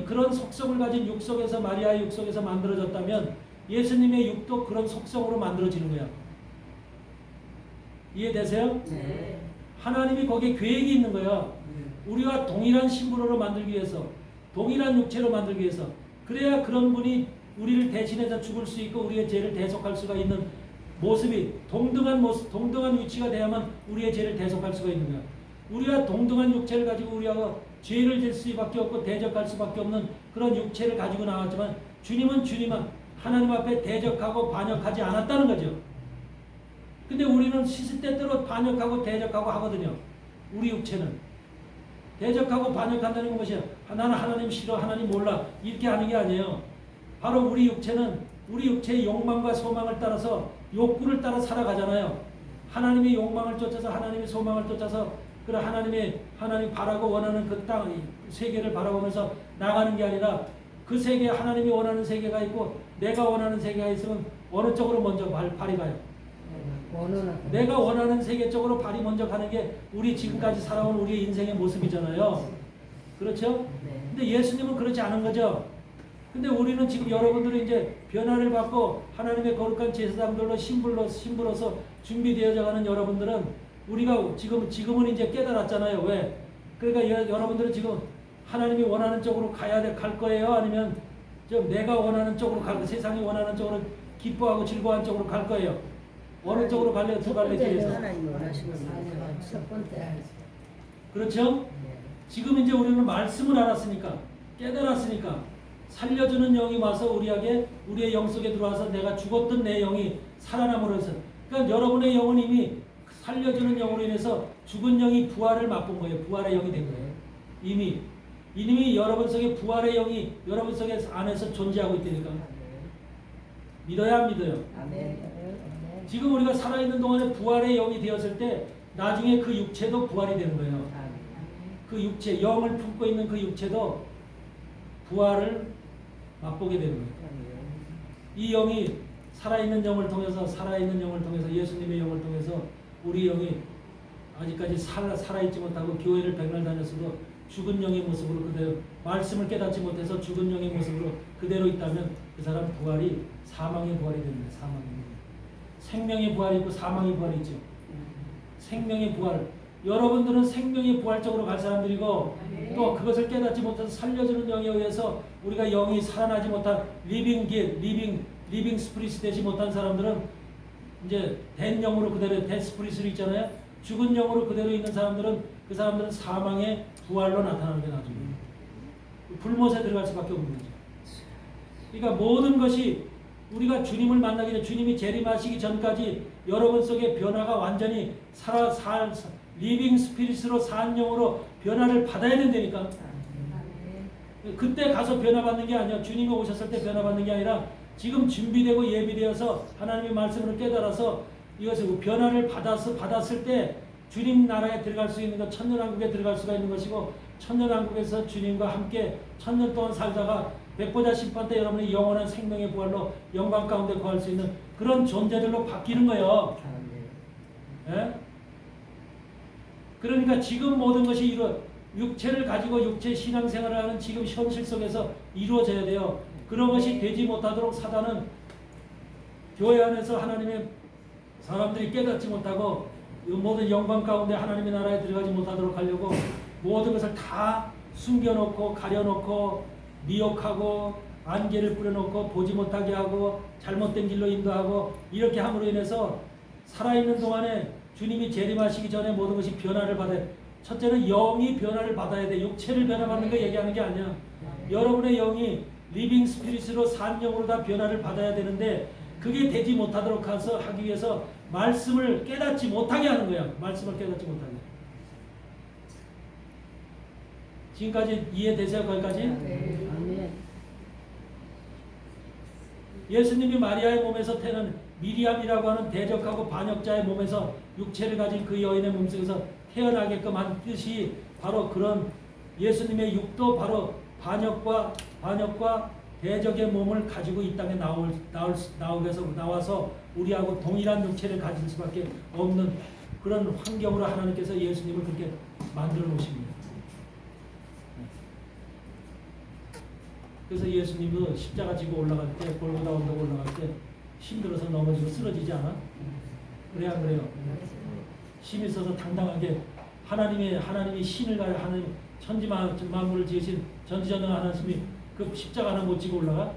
그런 속성을 가진 육 속에서, 마리아의 육 속에서 만들어졌다면 예수님의 육도 그런 속성으로 만들어지는 거야. 이해되세요? 네. 하나님이 거기에 계획이 있는 거야. 우리와 동일한 신분으로 만들기 위해서, 동일한 육체로 만들기 위해서. 그래야 그런 분이 우리를 대신해서 죽을 수 있고 우리의 죄를 대속할 수가 있는 모습이 동등한 모습, 동등한 위치가 돼야만 우리의 죄를 대속할 수가 있는 거야. 우리가 동등한 육체를 가지고 우리가 죄를 질 수밖에 없고 대적할 수밖에 없는 그런 육체를 가지고 나왔지만 주님은 하나님 앞에 대적하고 반역하지 않았다는 거죠. 근데 우리는 시시때때로 반역하고 대적하고 하거든요. 우리 육체는 대적하고 반역한다는 건 무엇이야? 나는 하나님 싫어, 하나님 몰라, 이렇게 하는 게 아니에요. 바로 우리 육체는 우리 육체의 욕망과 소망을 따라서 욕구를 따라 살아가잖아요. 하나님의 욕망을 쫓아서 하나님의 소망을 쫓아서 그런 하나님 바라고 원하는 그 땅 세계를 바라보면서 나가는 게 아니라 그 세계, 하나님이 원하는 세계가 있고 내가 원하는 세계가 있으면 어느 쪽으로 먼저 발이 가요? 내가 원하는 세계 쪽으로 발이 먼저 가는 게 우리 지금까지 살아온 우리의 인생의 모습이잖아요. 그렇죠? 근데 예수님은 그렇지 않은 거죠. 근데 우리는 지금 여러분들이 이제 변화를 받고 하나님의 거룩한 제사장들로 신부로서 준비되어져 가는 여러분들은 우리가 지금은 이제 깨달았잖아요. 왜? 그러니까 여러분들은 지금 하나님이 원하는 쪽으로 갈 거예요? 아니면 좀 내가 원하는 쪽으로 세상이 원하는 쪽으로 기뻐하고 즐거워하는 쪽으로 갈 거예요? 어느 쪽으로 갈래요? 두 갈래 길에서? 하나님 원하시는 거예요. 첫 번째. 그렇죠? 지금 이제 우리는 말씀을 알았으니까, 깨달았으니까 살려주는 영이 와서 우리의 영 속에 들어와서 내가 죽었던 내 영이 살아남으로써, 그러니까 여러분의 영은 이미 살려주는 영으로 인해서 죽은 영이 부활을 맛본 거예요. 부활의 영이 된 거예요. 이미 여러분 속에 부활의 영이 여러분 속에 안에서 존재하고 있다니까. 믿어야 안 믿어요? 지금 우리가 살아있는 동안에 부활의 영이 되었을 때 나중에 그 육체도 부활이 되는 거예요. 그 육체, 영을 품고 있는 그 육체도 부활을 맛보게 되는 거예요. 이 영이 살아있는 영을 통해서 예수님의 영을 통해서 우리 영이 아직까지 살아있지 못하고 교회를 백날 다녔어도 죽은 영의 모습으로 그대로 말씀을 깨닫지 못해서 죽은 영의 모습으로 그대로 있다면 그 사람 부활이 사망의 부활이 되는 거예요. 사망의 부활. 생명의 부활이 있고 사망의 부활이 있죠. 생명의 부활. 여러분들은 생명의 부활 쪽으로 갈 사람들이고 또 그것을 깨닫지 못해서 살려주는 영에 의해서 우리가 영이 살아나지 못한 리빙 스피릿이 되지 못한 사람들은 이제 된 영으로 그대로 된 스피릿으로 있잖아요. 죽은 영으로 그대로 있는 사람들은 그 사람들은 사망의 부활로 나타나는 게 나중에 불못에 들어갈 수밖에 없는 거죠. 그러니까 모든 것이 우리가 주님을 만나기 전에 주님이 재림하시기 전까지 여러분 속에 변화가 완전히 리빙 스피릿으로 산 영으로 변화를 받아야 된다니까. 그때 가서 변화받는 게 아니야. 주님이 오셨을 때 변화받는 게 아니라 지금 준비되고 예비되어서 하나님의 말씀을 깨달아서 이것을 변화를 받았을 때 주님 나라에 들어갈 수 있는 것, 천년왕국에 들어갈 수가 있는 것이고 천년왕국에서 주님과 함께 천년 동안 살다가 백보자 심판 때 여러분이 영원한 생명의 부활로 영광 가운데 거할 수 있는 그런 존재들로 바뀌는 거예요. 예? 그러니까 지금 모든 것이 육체를 가지고 육체 신앙생활을 하는 지금 현실 속에서 이루어져야 돼요. 그런 것이 되지 못하도록 사단은 교회 안에서 하나님의 사람들이 깨닫지 못하고 모든 영광 가운데 하나님의 나라에 들어가지 못하도록 하려고 모든 것을 다 숨겨놓고 가려놓고 미혹하고 안개를 뿌려놓고 보지 못하게 하고 잘못된 길로 인도하고 이렇게 함으로 인해서 살아있는 동안에 주님이 재림하시기 전에 모든 것이 변화를 받아야 돼. 첫째는 영이 변화를 받아야 돼. 육체를 변화받는 거 얘기하는 게 아니야. 여러분의 영이 리빙 스피릿으로 산 영으로 다 변화를 받아야 되는데 그게 되지 못하도록 하기 위해서 말씀을 깨닫지 못하게 하는 거야. 말씀을 깨닫지 못하게. 지금까지 이해되세요? 거기까지? 아멘. 예수님이 마리아의 몸에서 태어난 미리암이라고 하는 대적하고 반역자의 몸에서 육체를 가진 그 여인의 몸속에서 태어나게끔 한 뜻이 바로 그런 예수님의 육도 바로 반역과 대적의 몸을 가지고 이 땅에 나와서 우리하고 동일한 육체를 가질 수밖에 없는 그런 환경으로 하나님께서 예수님을 그렇게 만들어 놓으십니다. 그래서 예수님도 십자가 지고 올라갈 때 골고다 언덕 올라갈 때 힘들어서 넘어지고 쓰러지지 않아? 그래 안 그래요? 힘이 있어서 당당하게 하나님이 신을 가져 하나님 만물을 지으신 전지전능 하나님이 그 십자가 하나 못 지고 올라가?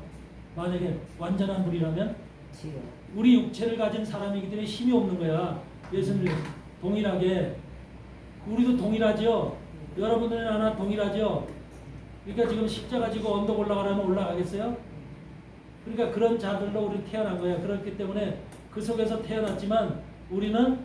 만약에 완전한 분이라면 지요. 우리 육체를 가진 사람이기 때문에 힘이 없는 거야. 예수님 동일하게 우리도 동일하죠. 여러분들은 하나 동일하죠. 그러니까 지금 십자가 지고 언덕 올라가라면 올라가겠어요? 그러니까 그런 자들로 우리 태어난 거야. 그렇기 때문에 그 속에서 태어났지만 우리는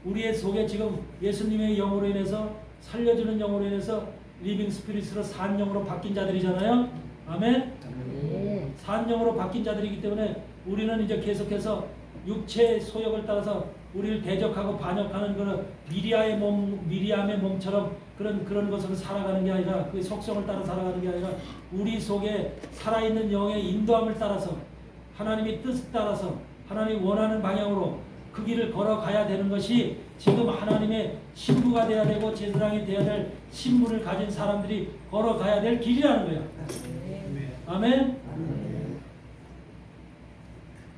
우리의 속에 지금 예수님의 영으로 인해서 살려주는 영으로 인해서 리빙 스피릿으로 산 영으로 바뀐 자들이잖아요. 아멘. 네. 산 영으로 바뀐 자들이기 때문에 우리는 이제 계속해서 육체의 소욕을 따라서 우리를 대적하고 반역하는 그런 미리암의 몸처럼 그런 것으로 살아가는 게 아니라 그 속성을 따라 살아가는 게 아니라 우리 속에 살아있는 영의 인도함을 따라서 하나님의 뜻을 따라서 하나님이 원하는 방향으로 그 길을 걸어가야 되는 것이 지금 하나님의 신부가 돼야 되고 제사장이 돼야 될 신분을 가진 사람들이 걸어가야 될 길이라는 거야. 아멘.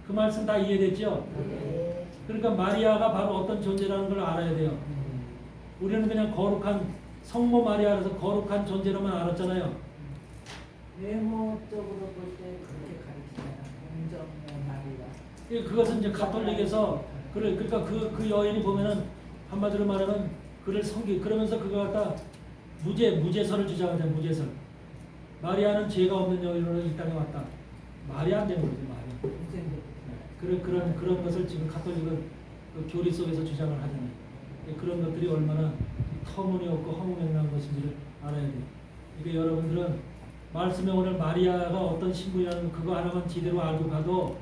그 말씀 다 이해됐죠? 네. 그러니까 마리아가 바로 어떤 존재라는 걸 알아야 돼요. 우리는 그냥 거룩한 성모 마리아라서 거룩한 존재로만 알았잖아요. 외모적으로 볼 때 그렇게 가르치잖아. 공정의 마리아. 그것은 이제 가톨릭에서 그러니까 그 여인이 보면은 한마디로 말하면 그를 그러면서 그거 갖다 무죄설을 주장하잖아요. 무죄설. 마리아는 죄가 없는 여인으로 이 땅에 왔다. 말이 안 되는 거죠. 말이. 그런 것을 지금 가톨릭은 그 교리 속에서 주장을 하잖아요. 그런 것들이 얼마나 터무니없고 허무맹랑한 것인지를 알아야 돼요. 그러니까 여러분들은 말씀에 오늘 마리아가 어떤 신부냐는 그거 하나만 제대로 알고 가도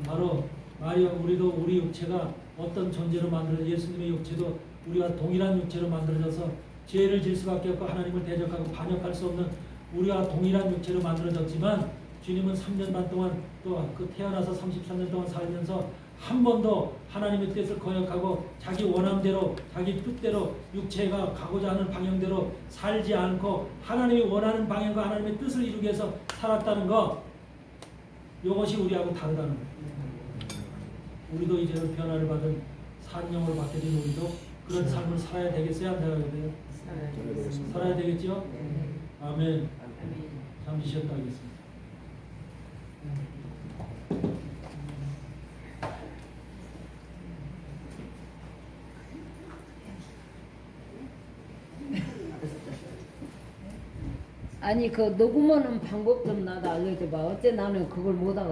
바로 마리아 우리도 우리 육체가 어떤 존재로 만들어져 예수님의 육체도 우리와 동일한 육체로 만들어져서 죄를 질 수밖에 없고 하나님을 대적하고 반역할 수 없는 우리와 동일한 육체로 만들어졌지만 주님은 3년 반 동안 또 그 태어나서 33년 동안 살면서 한 번도 하나님의 뜻을 거역하고 자기 원함대로 자기 뜻대로 육체가 가고자 하는 방향대로 살지 않고 하나님이 원하는 방향과 하나님의 뜻을 이루기 위해서 살았다는 것 이것이 우리하고 다르다는 거예요. 우리도 이제는 변화를 받은 산영을 받게 된 우리도 그런 삶을 살아야 되겠어요? 안 살아야 돼요? 살아야 되겠죠? 아멘. 잠시 쉬었다 하겠습니다. 아니 그 녹음하는 방법 좀 나도 알려줘봐. 어째 나는 그걸 못하고.